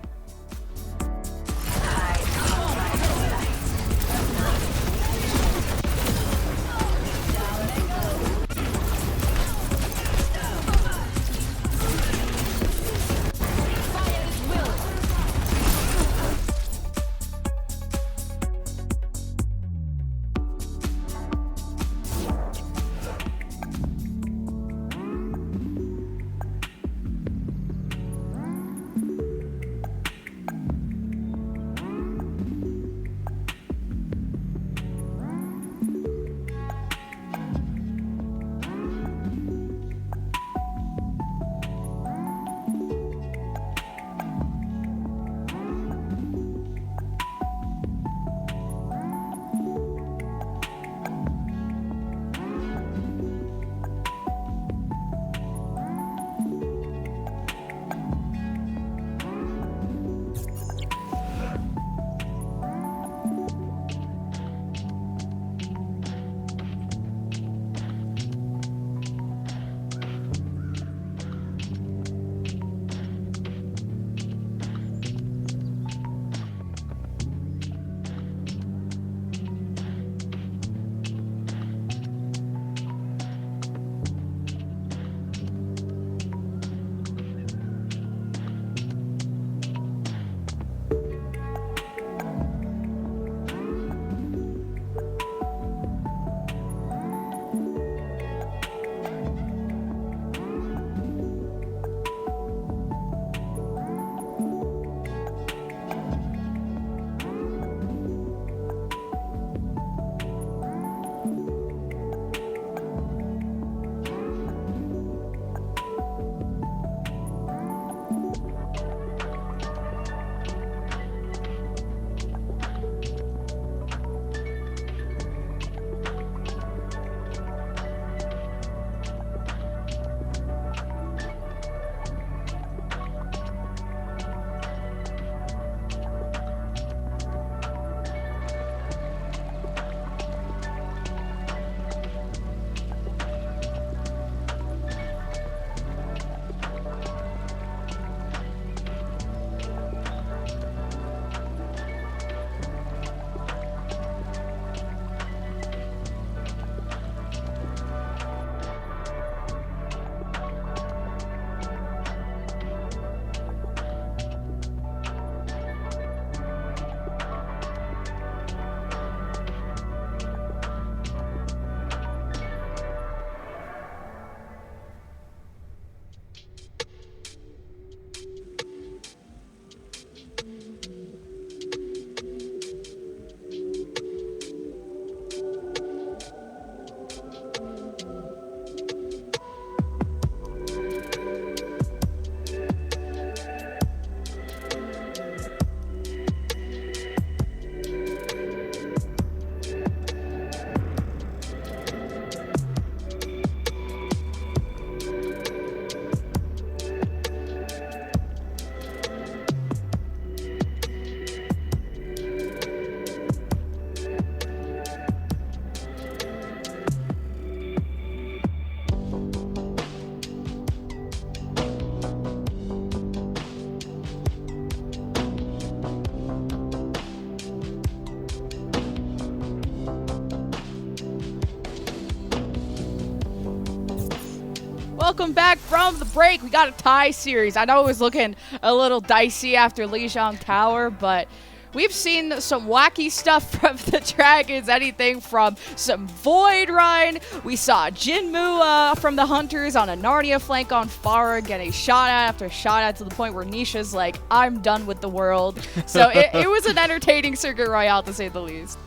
welcome back from the break. We got a tie series. I know it was looking a little dicey after Lijiang Tower, but we've seen some wacky stuff from the Dragons, anything from some Void Run. We saw Jinmu from the Hunters on a Narnia flank on Pharah getting shot at after shot at to the point where Nisha's like, I'm done with the world. So it was an entertaining Circuit Royale to say the least.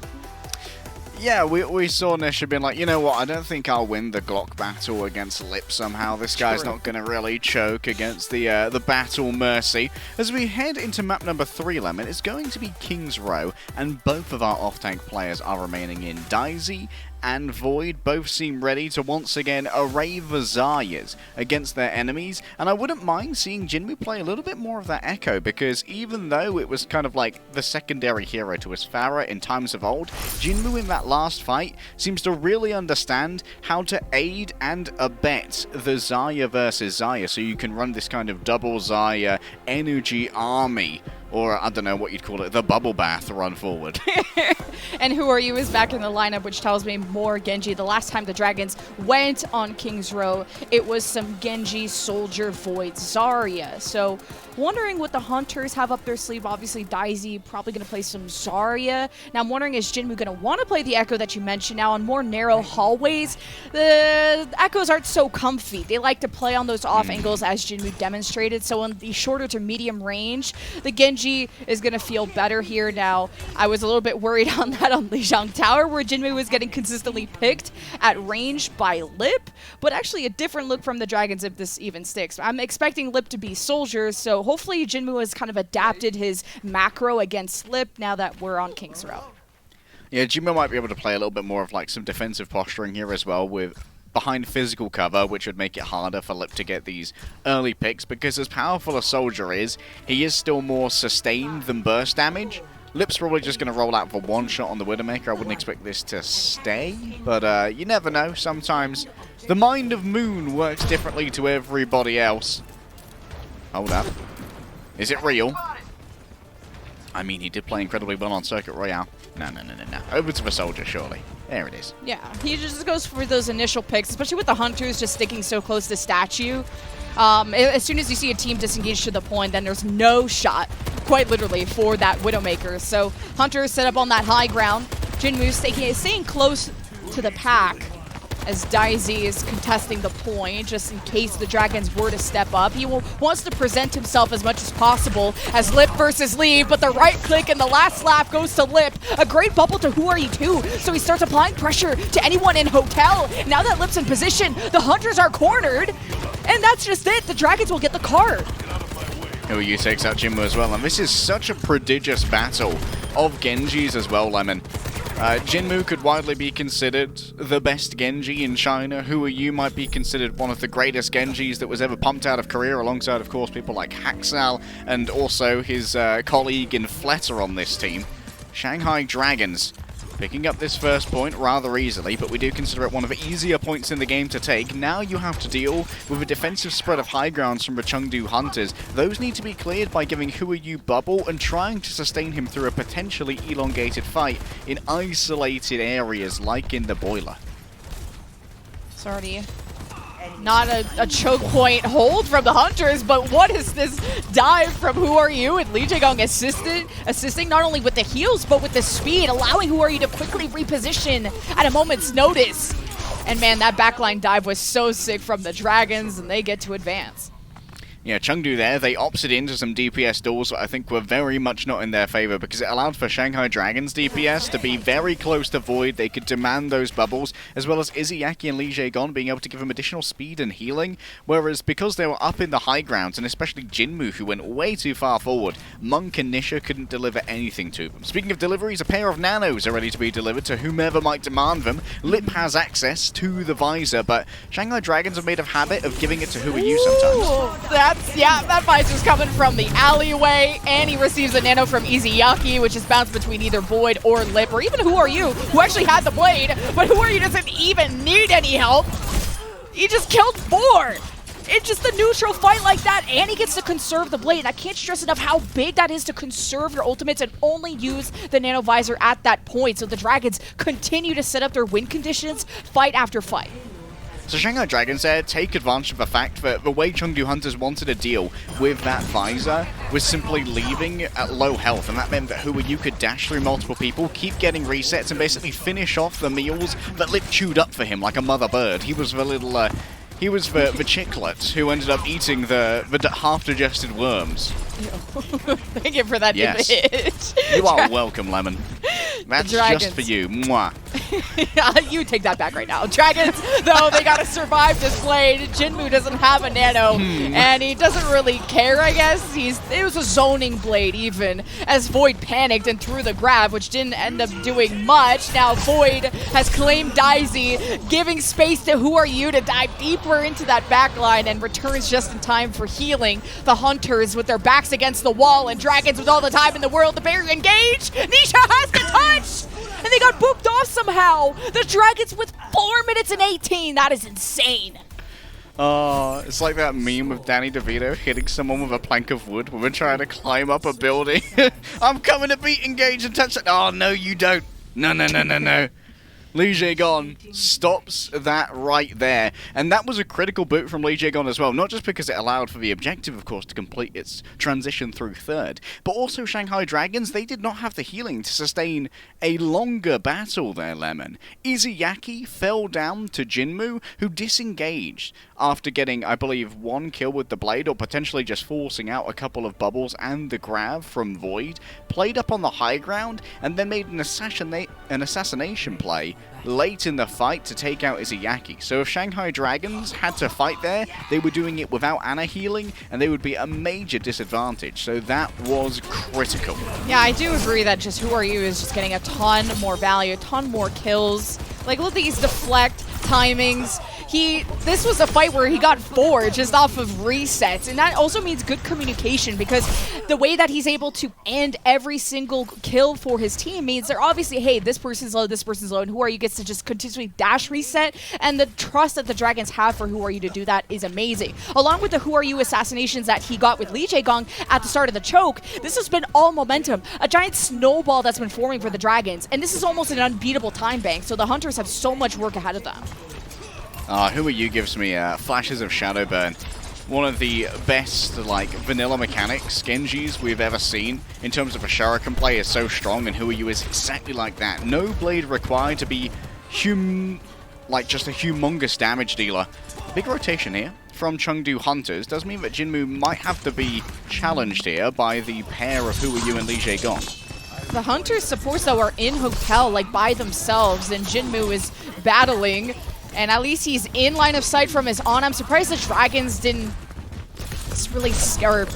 Yeah, we saw Nisha being like, you know what, I don't think I'll win the Glock battle against Lip somehow. This guy's not going to really choke against the Battle Mercy. As we head into map number 3, Lemon, it's going to be King's Row, and both of our off-tank players are remaining in. Daisy and Void both seem ready to once again array the Zaryas against their enemies, and I wouldn't mind seeing Jinmu play a little bit more of that Echo, because even though it was kind of like the secondary hero to his Pharah in times of old, Jinmu in that last fight seems to really understand how to aid and abet the Zarya versus Zarya, so you can run this kind of double Zarya energy army, or I don't know what you'd call it, the bubble bath run forward. And Who Are You is back in the lineup, which tells me more Genji. The last time the Dragons went on King's Row, it was some Genji, Soldier, Void, Zarya. So wondering what the Hunters have up their sleeve. Obviously, Daisy probably going to play some Zarya. Now, I'm wondering, is Jinmu going to want to play the Echo that you mentioned now on more narrow hallways? The Echoes aren't so comfy. They like to play on those off angles, as Jinmu demonstrated. So in the shorter to medium range, the Genji is going to feel better here. Now, I was a little bit worried on that on Lijiang Tower, where Jinmu was getting consistently picked at range by Lip, but actually a different look from the Dragons if this even sticks. I'm expecting Lip to be Soldiers, so hopefully Jinmu has kind of adapted his macro against Lip now that we're on King's Row. Yeah, Jinmu might be able to play a little bit more of like some defensive posturing here as well, with behind physical cover, which would make it harder for Lip to get these early picks, because as powerful a Soldier is, he is still more sustained than burst damage. Lip's probably just going to roll out for one shot on the Widowmaker. I wouldn't expect this to stay, but you never know. Sometimes the mind of Moon works differently to everybody else. Hold up. Is it real? I mean, he did play incredibly well on Circuit Royale. No. Over to the Soldier, surely. There it is. Yeah, he just goes for those initial picks, especially with the Hunters just sticking so close to Statue. As soon as you see a team disengage to the point, then there's no shot, quite literally, for that Widowmaker. So Hunters set up on that high ground. Jinmu staying close to the pack as Daisy is contesting the point, just in case the Dragons were to step up. He wants to present himself as much as possible as Lip versus Leave, but the right click and the last slap goes to Lip. A great bubble to Who Are You too, so he starts applying pressure to anyone in Hotel. Now that Lip's in position, the Hunters are cornered, and that's just it. The Dragons will get the card. Who Are You takes out Jinmu as well, and this is such a prodigious battle of Genjis as well, Lemon. Jinmu could widely be considered the best Genji in China. Who Are You might be considered one of the greatest Genjis that was ever pumped out of Korea, alongside, of course, people like Haksal and also his colleague in Fletter on this team. Shanghai Dragons picking up this first point rather easily, but we do consider it one of the easier points in the game to take. Now you have to deal with a defensive spread of high grounds from the Chengdu Hunters. Those need to be cleared by giving Who Are You bubble and trying to sustain him through a potentially elongated fight in isolated areas like in the boiler. Sorry. Not a choke point hold from the Hunters, but what is this dive from Who Are You? And Lee Jae-gong assisting not only with the heals, but with the speed, allowing Who Are You to quickly reposition at a moment's notice. And man, that backline dive was so sick from the Dragons, and they get to advance. Yeah, Chengdu there, they opted into some DPS duels that I think were very much not in their favor, because it allowed for Shanghai Dragons DPS to be very close to Void. They could demand those bubbles, as well as Izzyaki and Lee Jae-gong being able to give them additional speed and healing, whereas because they were up in the high grounds, and especially Jinmu, who went way too far forward, Monk and Nisha couldn't deliver anything to them. Speaking of deliveries, a pair of nanos are ready to be delivered to whomever might demand them. Lip has access to the visor, but Shanghai Dragons have made a habit of giving it to Who Are You sometimes. That visor's coming from the alleyway, and he receives a nano from Izzyaki, which is bounced between either Void or Lip, or even Who Are You, who actually had the blade, but Who Are You doesn't even need any help. He just killed 4. It's just a neutral fight like that, and he gets to conserve the blade. I can't stress enough how big that is to conserve your ultimates and only use the nano visor at that point, so the Dragons continue to set up their win conditions fight after fight. So Shanghai Dragons there take advantage of the fact that the way Chengdu Hunters wanted to deal with that visor was simply leaving at low health, and that meant that you could dash through multiple people, keep getting resets, and basically finish off the meals that Lip chewed up for him like a mother bird. He was the little, he was the chiclet who ended up eating the half-digested worms. Thank you for that image. You are welcome, Lemon. That's just for you. Mwah. You take that back right now. Dragons, though, they gotta survive this blade. Jinmu doesn't have a nano, and he doesn't really care, I guess. It was a zoning blade, even, as Void panicked and threw the grab, which didn't end up doing much. Now Void has claimed Daisy, giving space to Who Are You to dive deeper into that backline, and returns just in time for healing. The Hunters with their backs against the wall, and Dragons with all the time in the world to barely engage. Nisha has the touch! And they got booked off somehow. The Dragons with 4 minutes and 18. That is insane. It's like that meme of Danny DeVito hitting someone with a plank of wood when we're trying to climb up a building. I'm coming to beat, engage, and touch it. Oh, no, you don't. No. Lijiang stops that right there, and that was a critical boot from Lijiang as well, not just because it allowed for the objective, of course, to complete its transition through third, but also Shanghai Dragons, they did not have the healing to sustain a longer battle there, Lemon. Izuyaki fell down to Jinmu, who disengaged after getting, I believe, 1 kill with the blade, or potentially just forcing out a couple of bubbles and the grab from Void, played up on the high ground, and then made an assassination play late in the fight to take out Izuyaki. So if Shanghai Dragons had to fight there, they were doing it without Ana healing, and they would be a major disadvantage. So that was critical. Yeah, I do agree that just Who Are You is just getting a ton more value, a ton more kills. Like, look at these deflect timings. This was a fight where he got 4 just off of resets, and that also means good communication, because the way that he's able to end every single kill for his team means they're obviously, hey, this person's low, and Who Are You gets to just continuously dash reset, and the trust that the Dragons have for Who Are You to do that is amazing. Along with the Who Are You assassinations that he got with Lijiang at the start of the choke, this has been all momentum, a giant snowball that's been forming for the Dragons, and this is almost an unbeatable time bank, so the Hunters have so much work ahead of them. Who Are You gives me flashes of Shadowburn. One of the best, like, vanilla mechanics Genjis we've ever seen in terms of a Shuriken play is so strong, and Who Are You is exactly like that. No blade required to be just a humongous damage dealer. Big rotation here from Chengdu Hunters does mean that Jinmu might have to be challenged here by the pair of Who Are You and Lijiang. The Hunters supports, though, are in Hotel, like, by themselves, and Jinmu is battling. And at least he's in line of sight from his on. I'm surprised the Dragons didn't really scour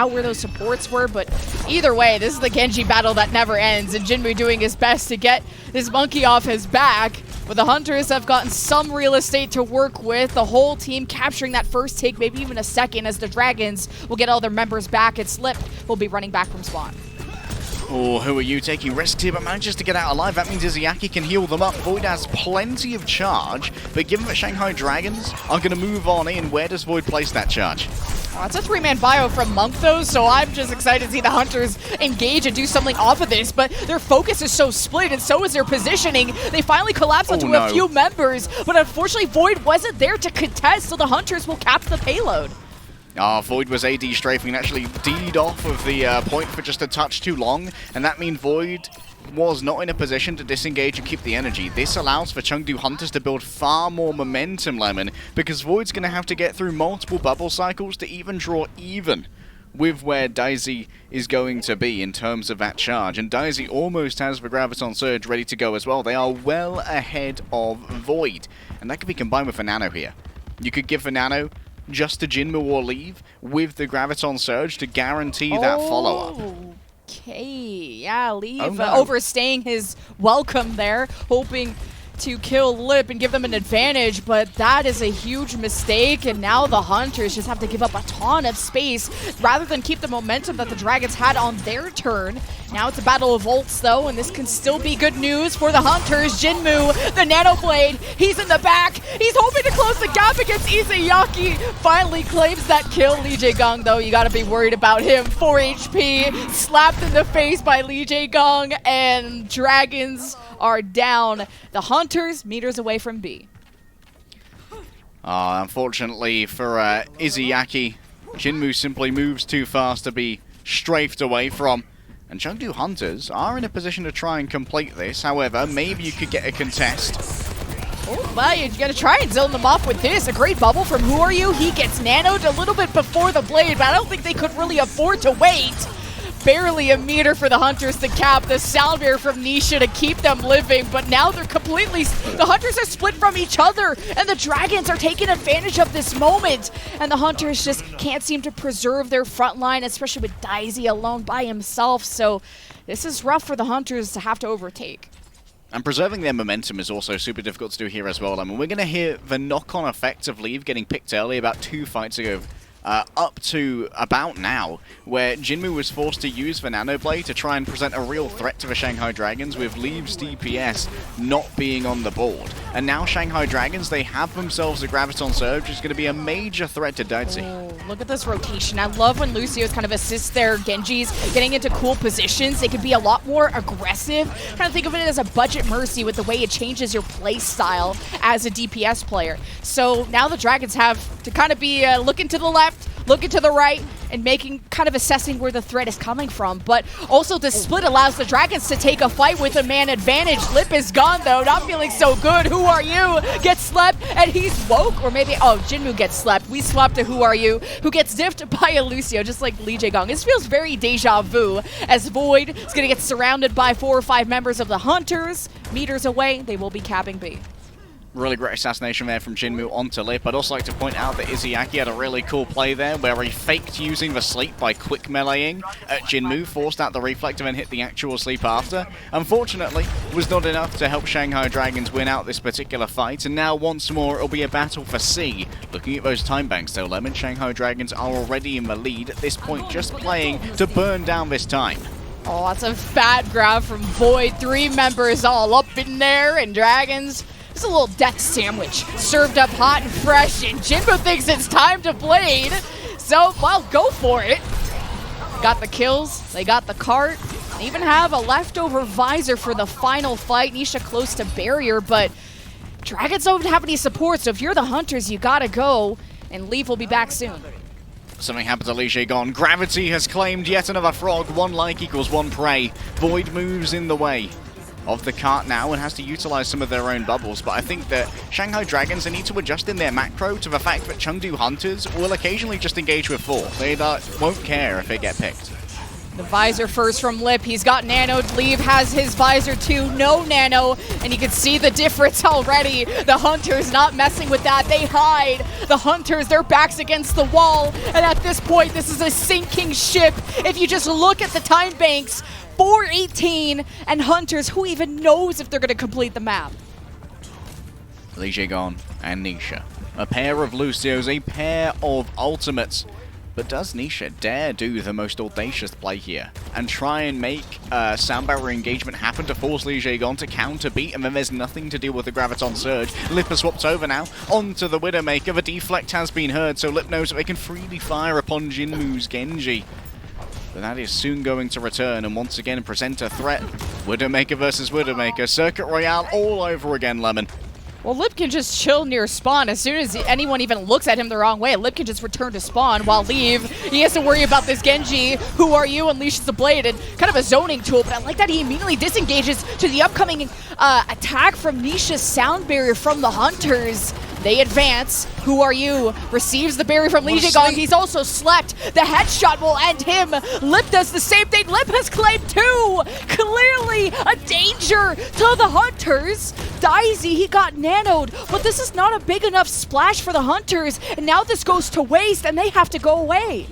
where those supports were, but either way, this is the Genji battle that never ends, and Jinmu doing his best to get this monkey off his back. But the Hunters have gotten some real estate to work with, the whole team capturing that first take, maybe even a second, as the Dragons will get all their members back, and Slip will be running back from spawn. Oh, Who Are You taking risks here, but manages to get out alive. That means Izuyaki can heal them up. Void has plenty of charge, but given that Shanghai Dragons are going to move on in, where does Void place that charge? It's a 3-man bio from Monk, though, so I'm just excited to see the Hunters engage and do something off of this, but their focus is so split, and so is their positioning. They finally collapse onto a few members, but unfortunately Void wasn't there to contest, so the Hunters will cap the payload. Void was AD strafing and actually D'd off of the point for just a touch too long, and that means Void was not in a position to disengage and keep the energy. This allows for Chengdu Hunters to build far more momentum, Lemon, because Void's going to have to get through multiple bubble cycles to even draw even with where Daisy is going to be in terms of that charge. And Daisy almost has the Graviton Surge ready to go as well. They are well ahead of Void, and that could be combined with a Nano here. You could give the Nano just to Jinmu or leave with the Graviton Surge to guarantee that follow-up. Okay, yeah, leave. Oh, no. Overstaying his welcome there, hoping to kill Lip and give them an advantage, but that is a huge mistake, and now the Hunters just have to give up a ton of space rather than keep the momentum that the Dragons had on their turn. Now it's a battle of ults, though, and this can still be good news for the Hunters. Jinmu, the Nano Blade, he's in the back. He's hoping to close the gap against Izuyaki. Finally claims that kill. Lijiang, though, you gotta be worried about him. 4 HP, slapped in the face by Lijiang, and Dragons are down. The Hunters meters away from B. Unfortunately for Izzyaki, Jinmu simply moves too fast to be strafed away from. And Chengdu Hunters are in a position to try and complete this. However, maybe you could get a contest. Oh my, you gotta try and zone them off with this. A great bubble from Who Are You? He gets nanoed a little bit before the blade, but I don't think they could really afford to wait. Barely a meter for the Hunters to cap, the sound barrier from Nisha to keep them living, but now they're completely, the Hunters are split from each other, and the Dragons are taking advantage of this moment, and the Hunters just can't seem to preserve their front line, especially with Daisy alone by himself, so this is rough for the Hunters to have to overtake. And preserving their momentum is also super difficult to do here as well. I mean, we're going to hear the knock-on effects of Leave getting picked early about 2 fights ago. Up to about now, where Jinmu was forced to use the Nano Blade to try and present a real threat to the Shanghai Dragons, with Leave's DPS not being on the board. And now Shanghai Dragons, they have themselves a Graviton Surge, which is going to be a major threat to Daisy. Oh, look at this rotation. I love when Lucio's kind of assists their Genjis getting into cool positions. They can be a lot more aggressive. Kind of think of it as a budget Mercy with the way it changes your play style as a DPS player. So now the Dragons have to kind of be looking to the left, looking to the right, and kind of assessing where the threat is coming from. But also the split allows the Dragons to take a fight with a man advantage. Lip is gone though, not feeling so good. Who Are You? Gets slept, and he's woke, or maybe, oh, Jinmu gets slept. We swapped to Who Are You, who gets diffed by a Lucio, just like Lijiang. This feels very deja vu, as Void is gonna get surrounded by 4 or 5 members of the Hunters. Meters away, they will be capping B. Really great assassination there from Jinmu onto Lip. I'd also like to point out that Izzyaki had a really cool play there where he faked using the sleep by quick meleeing at Jinmu, forced out the reflect and then hit the actual sleep after. Unfortunately, was not enough to help Shanghai Dragons win out this particular fight, and now once more it'll be a battle for C. Looking at those time banks though, Lemon, Shanghai Dragons are already in the lead at this point, just playing to burn down this time. Oh, that's a fat grab from Void. 3 members all up in there, and Dragons, it's a little death sandwich served up hot and fresh, and Jinmu thinks it's time to blade. So, well, go for it. Got the kills, they got the cart, they even have a leftover visor for the final fight. Nisha close to barrier, but Dragons don't have any support, so if you're the Hunters, you gotta go, and Leaf will be back soon. Something happened to Lijiang. Gravity has claimed yet another frog. 1 like equals 1 prey. Void moves in the way of the cart now and has to utilize some of their own bubbles, but I think that Shanghai Dragons, they need to adjust in their macro to the fact that Chengdu Hunters will occasionally just engage with 4. They won't care if they get picked. The visor first from Lip. He's got nanoed. Leave has his visor too. No nano. And you can see the difference already. The Hunters not messing with that. They hide. The Hunters, their backs against the wall. And at this point, this is a sinking ship. If you just look at the time banks, 4:18, and Hunters, who even knows if they're going to complete the map? Lijiang and Nisha. A pair of Lucios, a pair of ultimates. But does Nisha dare do the most audacious play here and try and make sound barrier engagement happen to force Lijiang to counter beat, and then there's nothing to deal with the Graviton Surge? Lip has swapped over now onto the Widowmaker. The deflect has been heard, so Lip knows that they can freely fire upon Jinmu's Genji. But that is soon going to return and once again present a threat. Widowmaker versus Widowmaker. Circuit Royale all over again, Lemon. Well, Lip can just chill near spawn. As soon as anyone even looks at him the wrong way, Lip can just return to spawn, while Leave, he has to worry about this Genji. Who Are You? Unleashes the blade, and kind of a zoning tool, but I like that he immediately disengages to the upcoming attack from Nisha's sound barrier from the Hunters. They advance. Who Are You? Receives the barrier from Lijiang. He's also slept. The headshot will end him. Lip does the same thing. Lip has claimed 2. Clearly a danger to the Hunters. Daisy, he got nanoed, but this is not a big enough splash for the Hunters, and now this goes to waste, and they have to go away.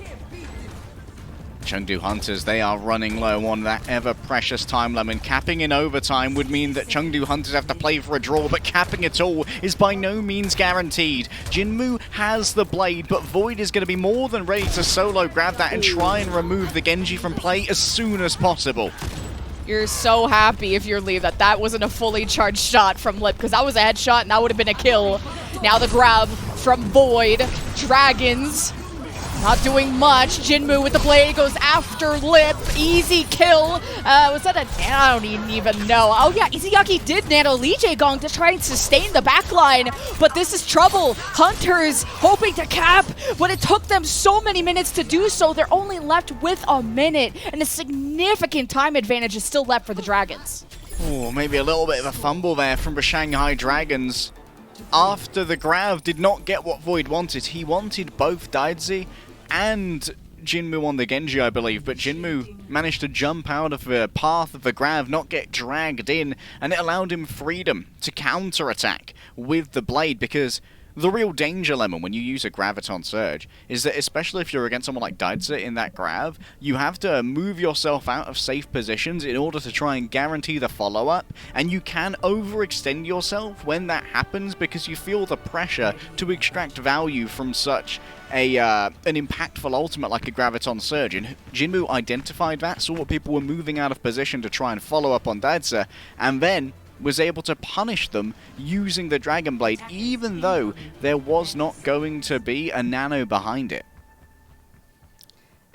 Chengdu Hunters, they are running low on that ever-precious time lemon. Capping in overtime would mean that Chengdu Hunters have to play for a draw, but capping it all is by no means guaranteed. Jinmu has the blade, but Void is going to be more than ready to solo grab that and try and remove the Genji from play as soon as possible. You're so happy if you're Leave that wasn't a fully charged shot from Lip, because that was a headshot and that would have been a kill. Now the grab from Void. Dragons. not doing much. Jinmu with the blade goes after Lip. Easy kill. Was that a... I don't even know. Oh yeah, Izayaki did nano Lijiang to try and sustain the backline, but this is trouble. Hunters hoping to cap, but it took them so many minutes to do so. They're only left with a minute, and a significant time advantage is still left for the Dragons. Oh, maybe a little bit of a fumble there from the Shanghai Dragons. After the Grav did not get what Void wanted. He wanted both Daidzi and Jinmu on the Genji, I believe, but Jinmu managed to jump out of the path of the Grav, not get dragged in, and it allowed him freedom to counter-attack with the blade, because the real danger, Lemon, when you use a Graviton Surge is that, especially if you're against someone like Daidza in that Grav, you have to move yourself out of safe positions in order to try and guarantee the follow-up, and you can overextend yourself when that happens because you feel the pressure to extract value from such an impactful ultimate like a Graviton Surge. And Jinmu identified that, saw what people were moving out of position to try and follow up on Daidza, and then was able to punish them using the Dragon Blade, even though there was not going to be a nano behind it.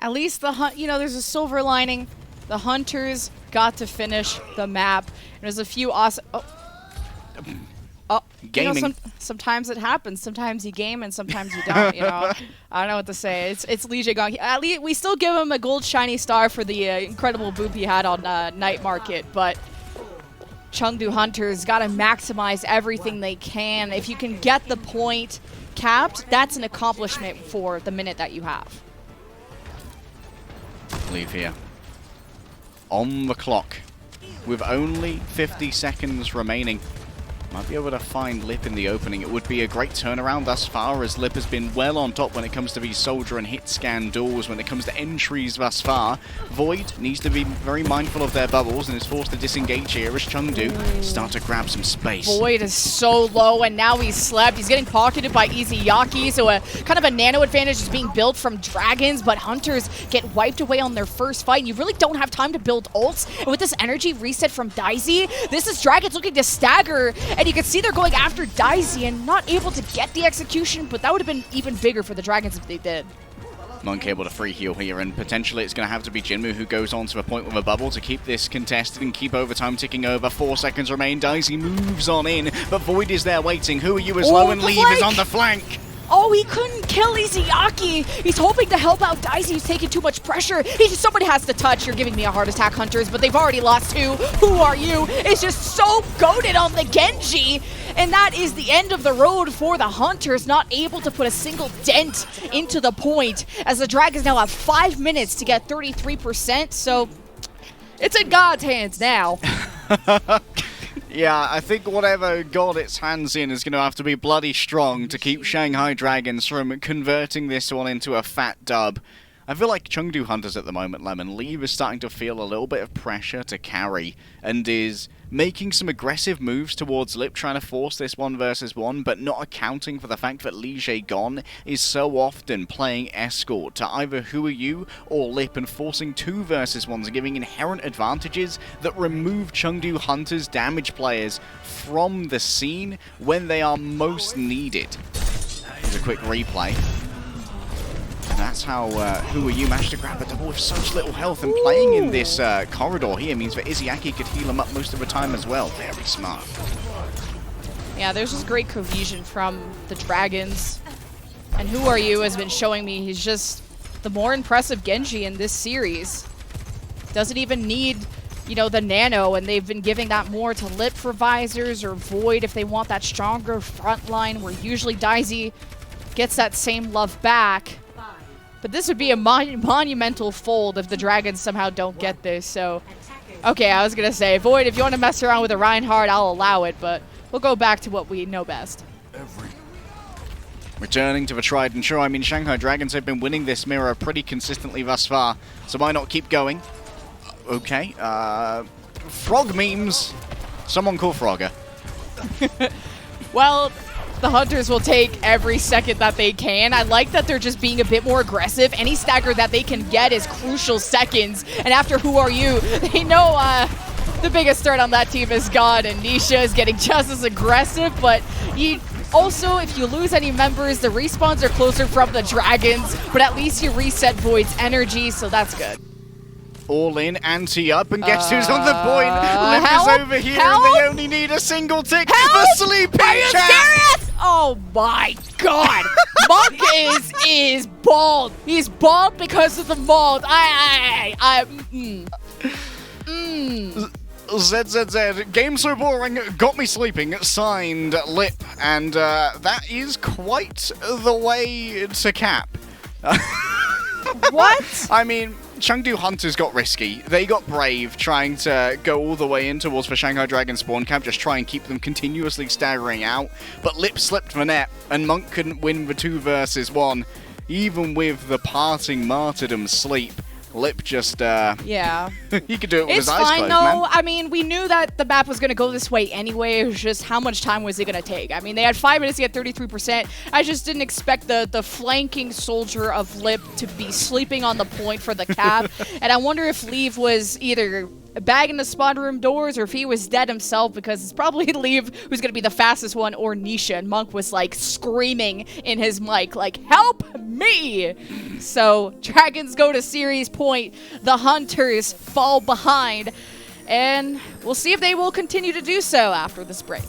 At least there's a silver lining. The Hunters got to finish the map. And there's a few awesome... Gaming. Sometimes it happens. Sometimes you game and sometimes you don't. I don't know what to say. It's Lijiang. At least we still give him a gold shiny star for the incredible boop he had on Night Market, but Chengdu Hunters got to maximize everything they can. If you can get the point capped, that's an accomplishment for the minute that you have. Leave here. On the clock. With only 50 seconds remaining. Might be able to find Lip in the opening. It would be a great turnaround thus far, as Lip has been well on top when it comes to these soldier and hit scan duels, when it comes to entries thus far. Void needs to be very mindful of their bubbles and is forced to disengage here as Chengdu start to grab some space. Void is so low, and now he's slept. He's getting pocketed by Izayaki, so a kind of a nano advantage is being built from Dragons, but Hunters get wiped away on their first fight, and you really don't have time to build ults. And with this energy reset from Daisy, this is Dragons looking to stagger, and you can see they're going after Daisy and not able to get the execution, but that would have been even bigger for the Dragons if they did. Monk able to free heal here, and potentially it's going to have to be Jinmu who goes on to a point with a bubble to keep this contested and keep overtime ticking over. 4 seconds remain. Daisy moves on in, but Void is there waiting. Who are you as low, and Leave is on the flank. Oh, he couldn't kill Izayaki. He's hoping to help out Daisy, who's taking too much pressure. Somebody has to touch. You're giving me a heart attack, Hunters, but they've already lost 2. Who are you? It's just so goated on the Genji. And that is the end of the road for the Hunters, not able to put a single dent into the point, as the Dragons now have 5 minutes to get 33%, so it's in God's hands now. Yeah, I think whatever got its hands in is going to have to be bloody strong to keep Shanghai Dragons from converting this one into a fat dub. I feel like Chengdu Hunters at the moment, Lemon, Leave is starting to feel a little bit of pressure to carry and is making some aggressive moves towards Lip, trying to force this 1 versus 1, but not accounting for the fact that Lijiang is so often playing escort to either Who Are You or Lip and forcing 2 versus 1s and giving inherent advantages that remove Chengdu Hunters damage players from the scene when they are most needed. Here's a quick replay. And that's how Who Are You managed to grab a double with such little health, and playing in this corridor here means that Izayaki could heal him up most of the time as well. Very smart. Yeah, there's just great cohesion from the Dragons. And Who Are You has been showing me he's just the more impressive Genji in this series. Doesn't even need, the nano, and they've been giving that more to Lip for visors or Void if they want that stronger front line, where usually Daisy gets that same love back. But this would be a monumental fold if the Dragons somehow don't get this, so... Okay, I was going to say, Void, if you want to mess around with a Reinhardt, I'll allow it, but we'll go back to what we know best. Returning to the tried and true, Shanghai Dragons have been winning this mirror pretty consistently thus far, so why not keep going? Okay, Frog memes. Someone call Frogger. Well... The Hunters will take every second that they can. I like that they're just being a bit more aggressive. Any stagger that they can get is crucial seconds. And after Who Are You, they know the biggest threat on that team is gone, and Nisha is getting just as aggressive, but Also, if you lose any members, the respawns are closer from the dragons, but at least you reset Void's energy, so that's good. All in, ante up, and guess who's on the point? Lip help? is over here, Help? and they only need a single tick. Help? The sleeping Are you champ! serious? Oh my god. Monk is bald. He's bald because of the mold. ZZZ, game so boring, got me sleeping, signed Lip, and that is quite the way to cap. What? I mean, Chengdu Hunters got risky. They got brave, trying to go all the way in towards the Shanghai Dragon spawn camp, just try and keep them continuously staggering out. But Lip slipped the net, and Monk couldn't win the 2 versus 1. Even with the parting martyrdom sleep, Lip just, yeah. he could do it with It's his eyes fine, closed, though. man. I mean, we knew that the map was going to go this way anyway. It was just how much time was it going to take? I mean, they had 5 minutes to get 33%. I just didn't expect the flanking soldier of Lip to be sleeping on the point for the cap. And I wonder if Leave was either bagging the spawn room doors or if he was dead himself, because it's probably Leave who's going to be the fastest one, or Nisha. And Monk was like screaming in his mic, like, help me! So Dragons go to series point. The Hunters fall behind. And we'll see if they will continue to do so after this break.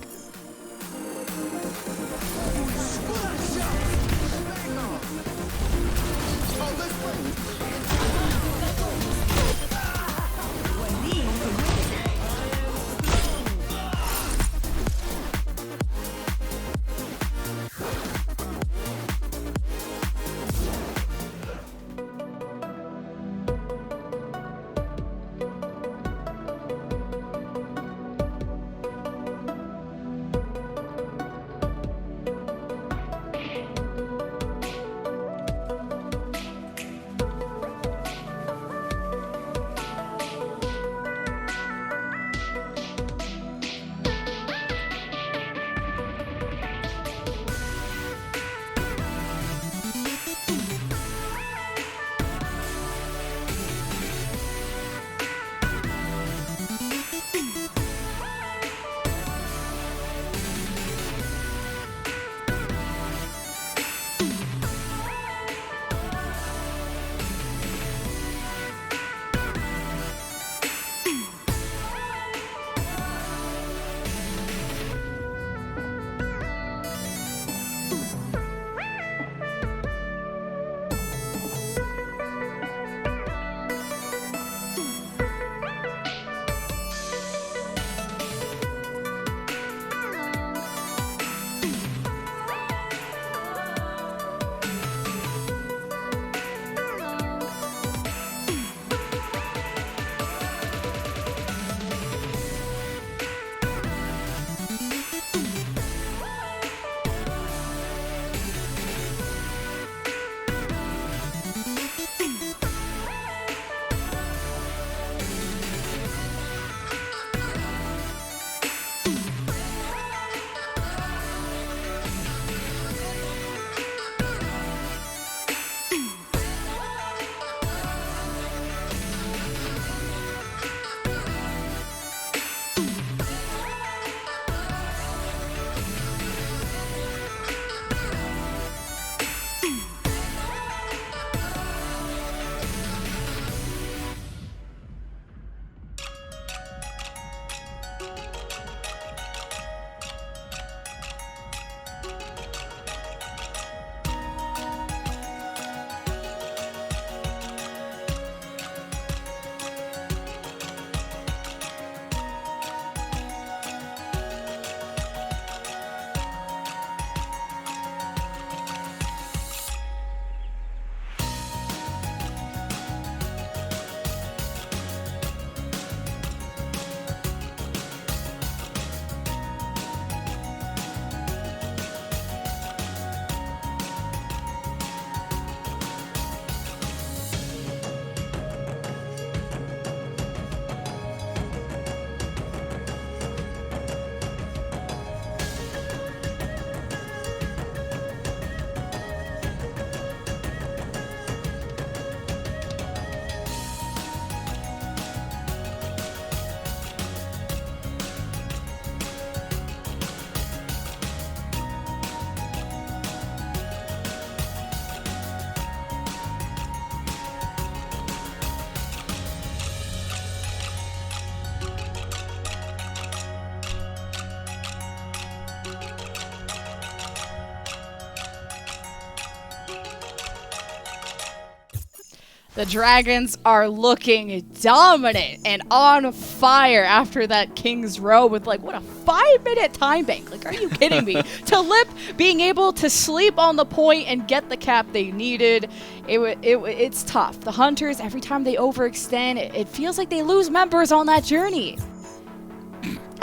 The Dragons are looking dominant and on fire after that King's Row with like, what, a 5-minute time bank. Like, are you kidding me? To Lip being able to sleep on the point and get the cap they needed, it's tough. The Hunters, every time they overextend, it feels like they lose members on that journey.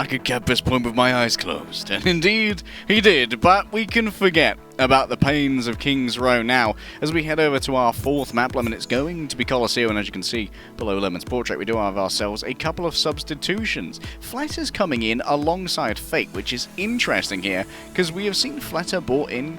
I could cap this point with my eyes closed, and indeed, he did, but we can forget about the pains of King's Row now, as we head over to our 4th map, Lemon. It's going to be Colosseo, and as you can see below Lemon's portrait, we do have ourselves a couple of substitutions. Fletter's coming in alongside Fate, which is interesting here, because we have seen Fletter brought in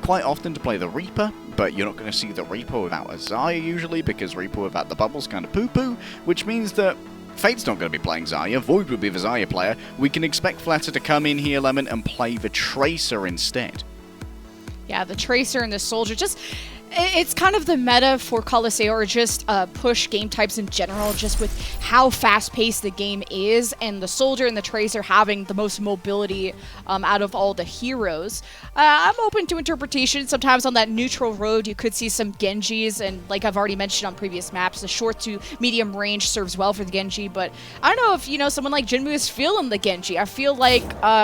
quite often to play the Reaper, but you're not going to see the Reaper without a Zarya usually, because Reaper without the bubbles kind of poo-poo, which means that Fate's not going to be playing Zarya, Void will be the Zarya player. We can expect Fletter to come in here, Lemon, and play the Tracer instead. Yeah, the Tracer and the Soldier, it's kind of the meta for Colosseo, or just push game types in general, just with how fast-paced the game is, and the Soldier and the Tracer having the most mobility out of all the heroes. I'm open to interpretation. Sometimes on that neutral road, you could see some Genjis, and like I've already mentioned on previous maps, the short to medium range serves well for the Genji, but I don't know if, someone like Jinmu is feeling the Genji. I feel like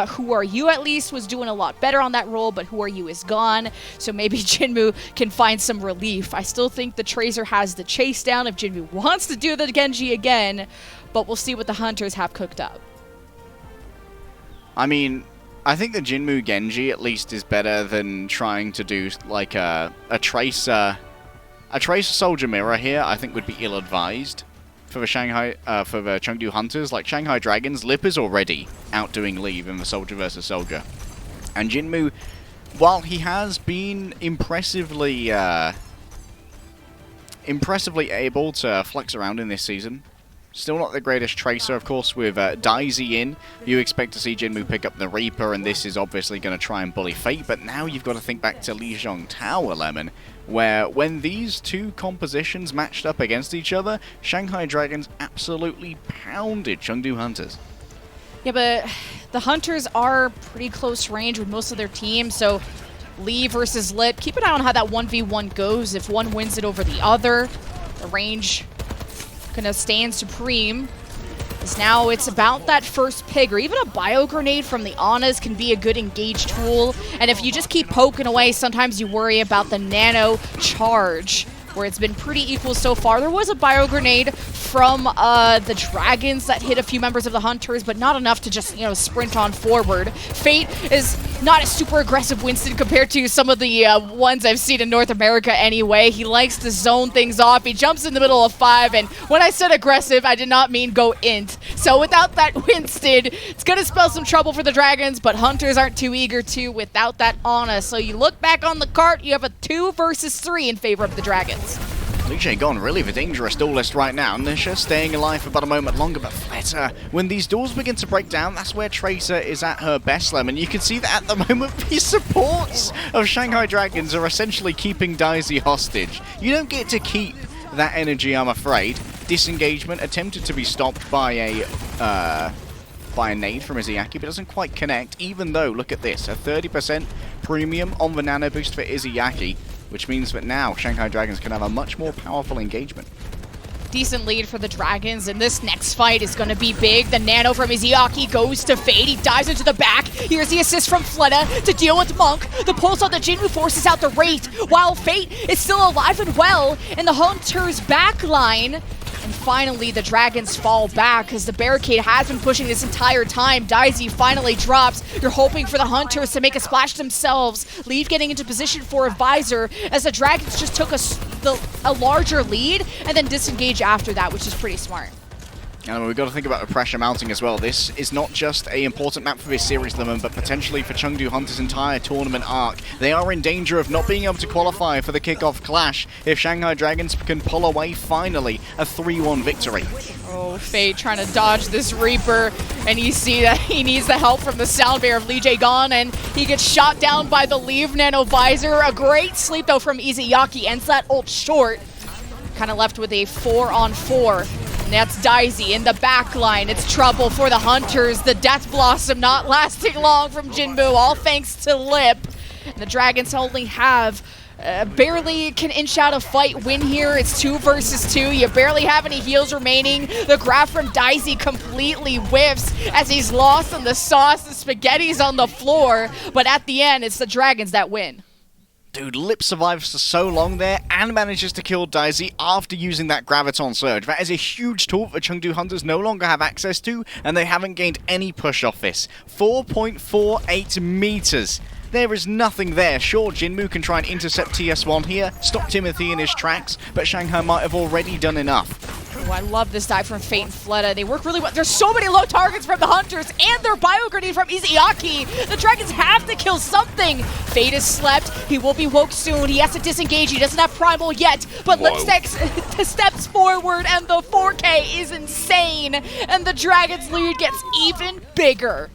Who Are You, at least, was doing a lot better on that role, but Who Are You is gone, so maybe Jinmu can find some relief. I still think the Tracer has the chase down if Jinmu wants to do the Genji again, but we'll see what the Hunters have cooked up. I mean, I think the Jinmu Genji at least is better than trying to do like a Tracer Soldier Mirror here. I think would be ill-advised for the Chengdu Hunters. Like Shanghai Dragons, Lip is already outdoing Leave in the Soldier versus Soldier, and Jinmu, while he has been impressively able to flex around in this season, still not the greatest Tracer. Of course, with Daisy in, you expect to see Jinmu pick up the Reaper, and this is obviously going to try and bully Fate, but now you've got to think back to Lijiang Tower, Lemon, where when these two compositions matched up against each other, Shanghai Dragons absolutely pounded Chengdu Hunters. Yeah, but the Hunters are pretty close range with most of their team, so Lee versus Lip, keep an eye on how that 1v1 goes. If one wins it over the other, the range gonna stand supreme. As now it's about that first pig, or even a bio grenade from the Anas can be a good engage tool. And if you just keep poking away, sometimes you worry about the nano charge, where it's been pretty equal so far. There was a bio grenade from the Dragons that hit a few members of the Hunters, but not enough to just, sprint on forward. Fate is not a super aggressive Winston compared to some of the ones I've seen in North America anyway. He likes to zone things off. He jumps in the middle of 5, and when I said aggressive, I did not mean go int. So without that Winston, it's going to spell some trouble for the Dragons, but Hunters aren't too eager to without that Ana. So you look back on the cart, you have a 2 versus 3 in favor of the Dragons. Lijiang really the dangerous duelist right now. Nisha staying alive for about a moment longer, but Fletter, when these doors begin to break down, that's where Tracer is at her best, Lemon. You can see that at the moment the supports of Shanghai Dragons are essentially keeping Daisy hostage. You don't get to keep that energy, I'm afraid. Disengagement attempted to be stopped by a nade from Izayaki, but doesn't quite connect, even though, look at this, a 30% premium on the nano boost for Izayaki, which means that now Shanghai Dragons can have a much more powerful engagement. Decent lead for the Dragons, and this next fight is going to be big. The nano from Izayaki goes to Fate. He dives into the back. Here's the assist from Fleta to deal with Monk. The pulse on the Jinmu forces out the Wraith, while Fate is still alive and well in the Hunter's backline. And finally, the Dragons fall back as the barricade has been pushing this entire time. Daisy finally drops. You're hoping for the Hunters to make a splash themselves. Leave getting into position for a visor as the Dragons just took a larger lead and then disengage after that, which is pretty smart. And we've got to think about the pressure mounting as well. This is not just an important map for this series, Lemon, but potentially for Chengdu Hunters' entire tournament arc. They are in danger of not being able to qualify for the kickoff clash if Shanghai Dragons can pull away, finally, a 3-1 victory. Oh, Fate trying to dodge this Reaper, and you see that he needs the help from the sound bear of Lijiang, and he gets shot down by the Leave Nano Visor. A great sleep, though, from Izayaki, ends that ult short. Kind of left with a 4-on-4. And that's Daisy in the back line. It's trouble for the Hunters. The Death Blossom not lasting long from Jinmu, all thanks to Lip. And the Dragons only have barely can inch out a fight win here. It's 2 versus 2. You barely have any heals remaining. The grab from Daisy completely whiffs as he's lost in the sauce. The spaghetti's on the floor. But at the end, it's the Dragons that win. Dude, Lip survives for so long there and manages to kill Daisy after using that Graviton Surge. That is a huge tool that Chengdu Hunters no longer have access to, and they haven't gained any push off this. 4.48 meters. There is nothing there. Sure, Jinmu can try and intercept TS1 here, stop Timothy in his tracks, but Shanghai might have already done enough. Oh, I love this dive from Fate and Fleta. They work really well. There's so many low targets from the Hunters and their Bio Grenade from Izayaki. The Dragons have to kill something. Fate is slept. He will be woke soon. He has to disengage. He doesn't have Primal yet, but Lipstick steps forward and the 4K is insane. And the Dragons lead gets even bigger.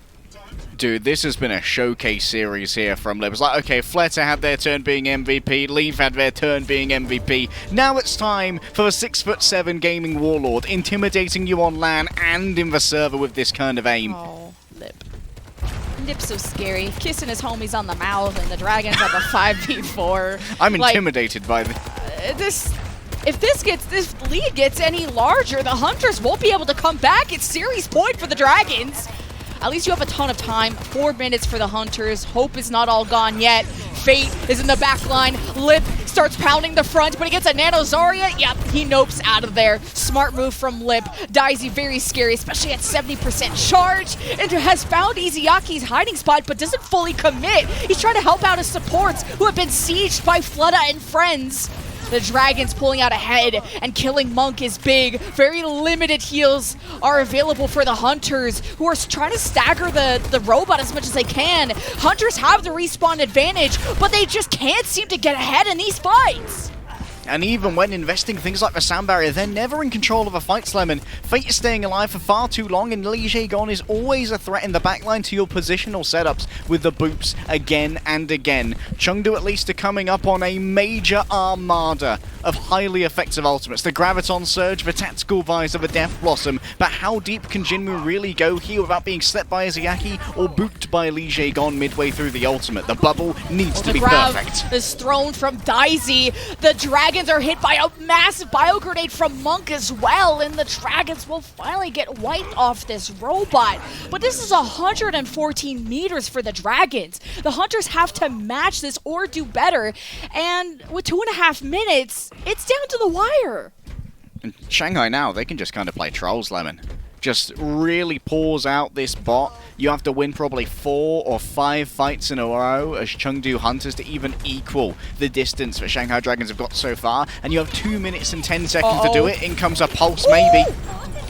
Dude, this has been a showcase series here from Lip. It's like, okay, Fleta had their turn being MVP, Leaf had their turn being MVP. Now it's time for the 6'7" gaming warlord, intimidating you on LAN and in the server with this kind of aim. Oh, Lip. Lip's so scary. Kissing his homies on the mouth, and the Dragons have a 5v4. I'm intimidated by this. If this lead gets any larger, the Hunters won't be able to come back. It's series point for the Dragons. At least you have a ton of time. 4 minutes for the Hunters. Hope is not all gone yet. Fate is in the back line. Lip starts pounding the front, but he gets a Nano Zarya. Yep, he nopes out of there. Smart move from Lip. Daisy very scary, especially at 70% charge. And has found Izayaki's hiding spot, but doesn't fully commit. He's trying to help out his supports, who have been sieged by Fleta and friends. The Dragons pulling out ahead, and killing Monk is big. Very limited heals are available for the Hunters, who are trying to stagger the robot as much as they can. Hunters have the respawn advantage, but they just can't seem to get ahead in these fights. And even when investing things like the sound barrier, they're never in control of a fight, Lemon. Fate is staying alive for far too long, and Lijiang is always a threat in the backline to your positional setups with the boops again and again. Chengdu at least are coming up on a major armada of highly effective ultimates. The Graviton Surge, the Tactical Visor, the Death Blossom, but how deep can Jinmu really go here without being slept by Izayaki or booped by Lijiang midway through the ultimate? The bubble needs to be perfect. Is thrown from Daisy. The Dragons are hit by a massive Bio Grenade from Monk as well, and the Dragons will finally get wiped off this robot. But this is 114 meters for the Dragons. The Hunters have to match this or do better, and with 2.5 minutes, it's down to the wire. And Shanghai now, they can just kind of play trolls, Lemon. Just really pours out this bot. You have to win probably 4 or 5 fights in a row as Chengdu Hunters to even equal the distance that Shanghai Dragons have got so far. And you have 2 minutes and 10 seconds to do it. In comes a pulse, maybe.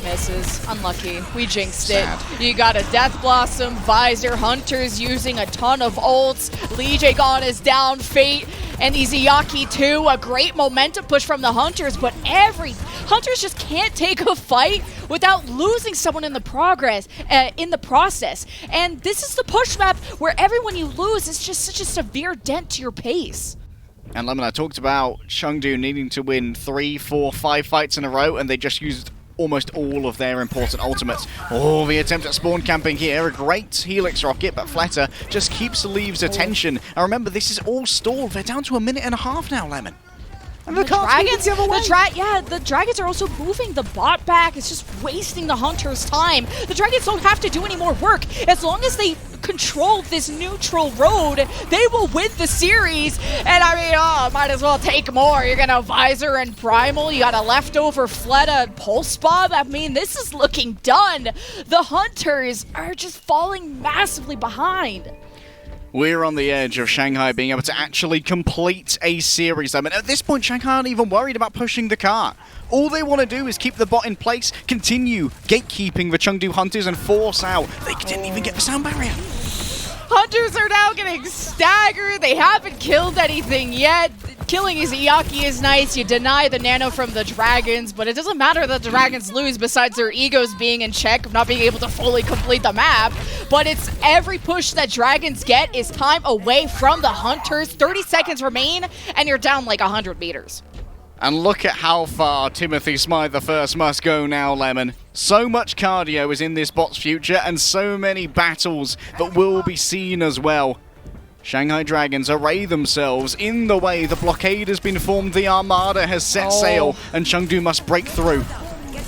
Misses. Unlucky. We jinxed it. You got a Death Blossom, Visor, Hunters using a ton of ults. Lijiang is down, Fate and Izayaki too. A great momentum push from the Hunters, but Hunters just can't take a fight without losing someone in the process. And this is the push map where everyone you lose is just such a severe dent to your pace. And Lemon, I talked about Chengdu needing to win 3, 4, 5 fights in a row, and they just used almost all of their important ultimates. Oh, the attempt at spawn camping here. A great Helix rocket, but Fleta just keeps Leave's attention. And remember, this is all stalled. They're down to 1.5 minutes now, Lemon. And the Dragons are also moving the bot back. It's just wasting the Hunters' time. The Dragons don't have to do any more work. As long as they control this neutral road, they will win the series. And I mean, might as well take more. You're gonna Visor and Primal. You got a leftover Fleta Pulse Bomb. I mean, this is looking done. The Hunters are just falling massively behind. We're on the edge of Shanghai being able to actually complete a series. I mean, at this point, Shanghai aren't even worried about pushing the cart. All they want to do is keep the bot in place, continue gatekeeping the Chengdu Hunters, and force out. They didn't even get the sound barrier. Hunters are now getting staggered. They haven't killed anything yet. Killing Izayaki is nice. You deny the nano from the Dragons, but it doesn't matter that the Dragons lose besides their egos being in check of not being able to fully complete the map. But it's every push that Dragons get is time away from the Hunters. 30 seconds remain, and you're down like 100 meters. And look at how far Timothy Smythe the First must go now, Lemon. So much cardio is in this bot's future, and so many battles that will be seen as well. Shanghai Dragons array themselves in the way. The blockade has been formed, the Armada has set sail, and Chengdu must break through.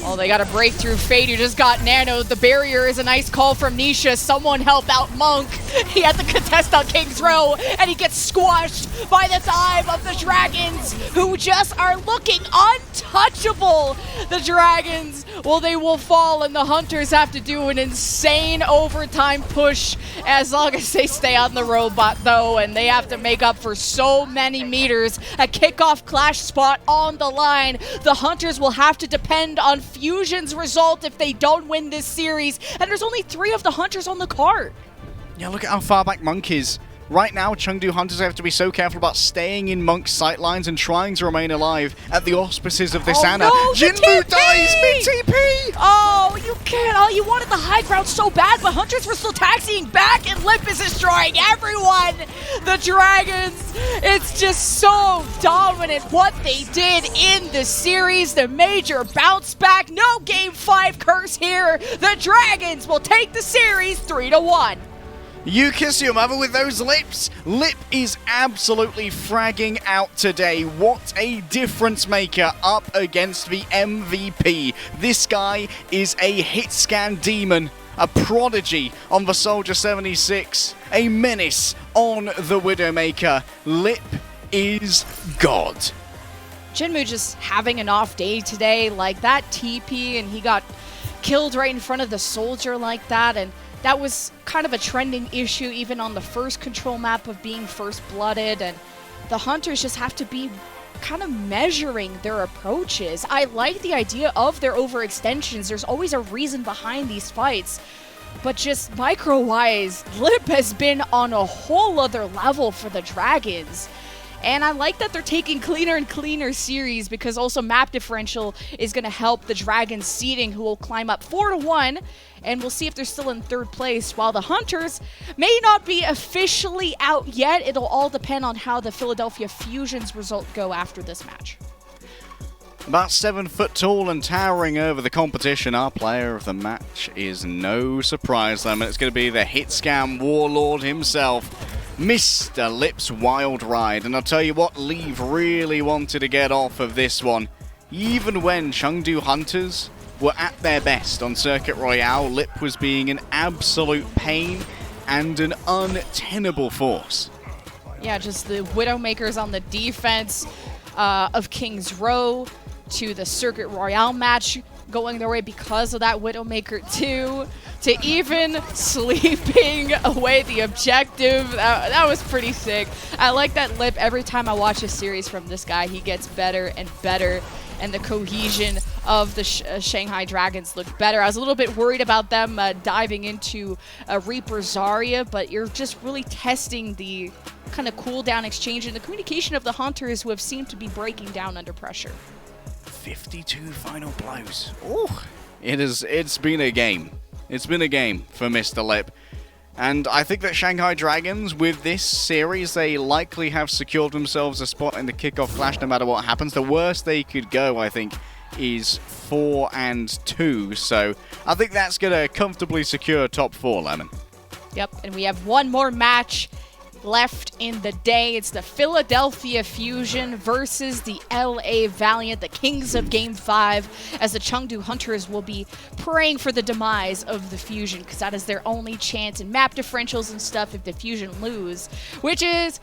Oh, they got a breakthrough. Fade, you just got nanoed. The barrier is a nice call from Nisha. Someone help out Monk. He had to contest on King's Row, and he gets squashed by the dive of the Dragons, who just are looking untouchable. The Dragons, well, they will fall, and the Hunters have to do an insane overtime push as long as they stay on the robot, though, and they have to make up for so many meters. A kickoff clash spot on the line. The Hunters will have to depend on Fusion's result if they don't win this series, and there's only 3 of the Hunters on the card. Yeah, look at how far back Monk is. Right now, Chengdu Hunters have to be so careful about staying in Monk's sightlines and trying to remain alive at the auspices of this Ana. No, Jinmu dies mid-TP! Oh, you can't. Oh, you wanted the high ground so bad, but Hunters were still taxiing back, and Lip is destroying everyone. The Dragons, it's just so dominant what they did in the series. The major bounce back. No Game 5 curse here. The Dragons will take the series 3-1. You kiss your mother with those lips. Lip is absolutely fragging out today. What a difference maker up against the MVP. This guy is a hit scan demon, a prodigy on the Soldier 76, a menace on the Widowmaker. Lip is God. Jinmu just having an off day today, like that TP, and he got killed right in front of the Soldier like that, and that was kind of a trending issue even on the first control map of being first blooded, and the Hunters just have to be kind of measuring their approaches. I like the idea of their overextensions. There's always a reason behind these fights, but just micro-wise, Lip has been on a whole other level for the Dragons. And I like that they're taking cleaner and cleaner series, because also map differential is going to help the Dragons seeding, who will climb up 4-1, and we'll see if they're still in 3rd place, while the Hunters may not be officially out yet. It'll all depend on how the Philadelphia Fusion's result go after this match. About 7 foot tall and towering over the competition, our player of the match is no surprise, Lemon. It's going to be the hit scam warlord himself, Mr. Lip's Wild Ride. And I'll tell you what, Leave really wanted to get off of this one. Even when Chengdu Hunters were at their best on Circuit Royale, Lip was being an absolute pain and an untenable force. Yeah, just the Widowmakers on the defense of King's Row to the Circuit Royale match going their way because of that Widowmaker 2, to even sleeping away the objective. That was pretty sick. I like that Lip. Every time I watch a series from this guy, he gets better and better, and the cohesion of the Shanghai Dragons look better. I was a little bit worried about them diving into Reaper Zarya, but you're just really testing the kind of cooldown exchange and the communication of the Hunters, who have seemed to be breaking down under pressure. 52 final blows. Oh, it's been a game. It's been a game for Mr. Lip. And I think that Shanghai Dragons, with this series, they likely have secured themselves a spot in the kickoff clash no matter what happens. The worst they could go, I think, is 4-2. So I think that's going to comfortably secure top 4, Lemon. Yep, and we have one more match left in the day. It's the Philadelphia Fusion versus the LA Valiant, the kings of Game 5, as the Chengdu Hunters will be praying for the demise of the Fusion, because that is their only chance in map differentials and stuff if the Fusion lose, which is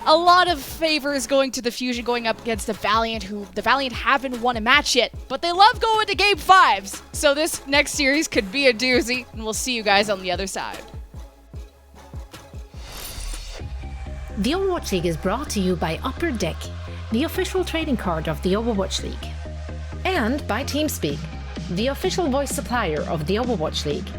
a lot of favors going to the Fusion going up against the Valiant, who the Valiant haven't won a match yet, but they love going to Game 5s. So this next series could be a doozy, and we'll see you guys on the other side. The Overwatch League is brought to you by Upper Deck, the official trading card of the Overwatch League. And by TeamSpeak, the official voice supplier of the Overwatch League.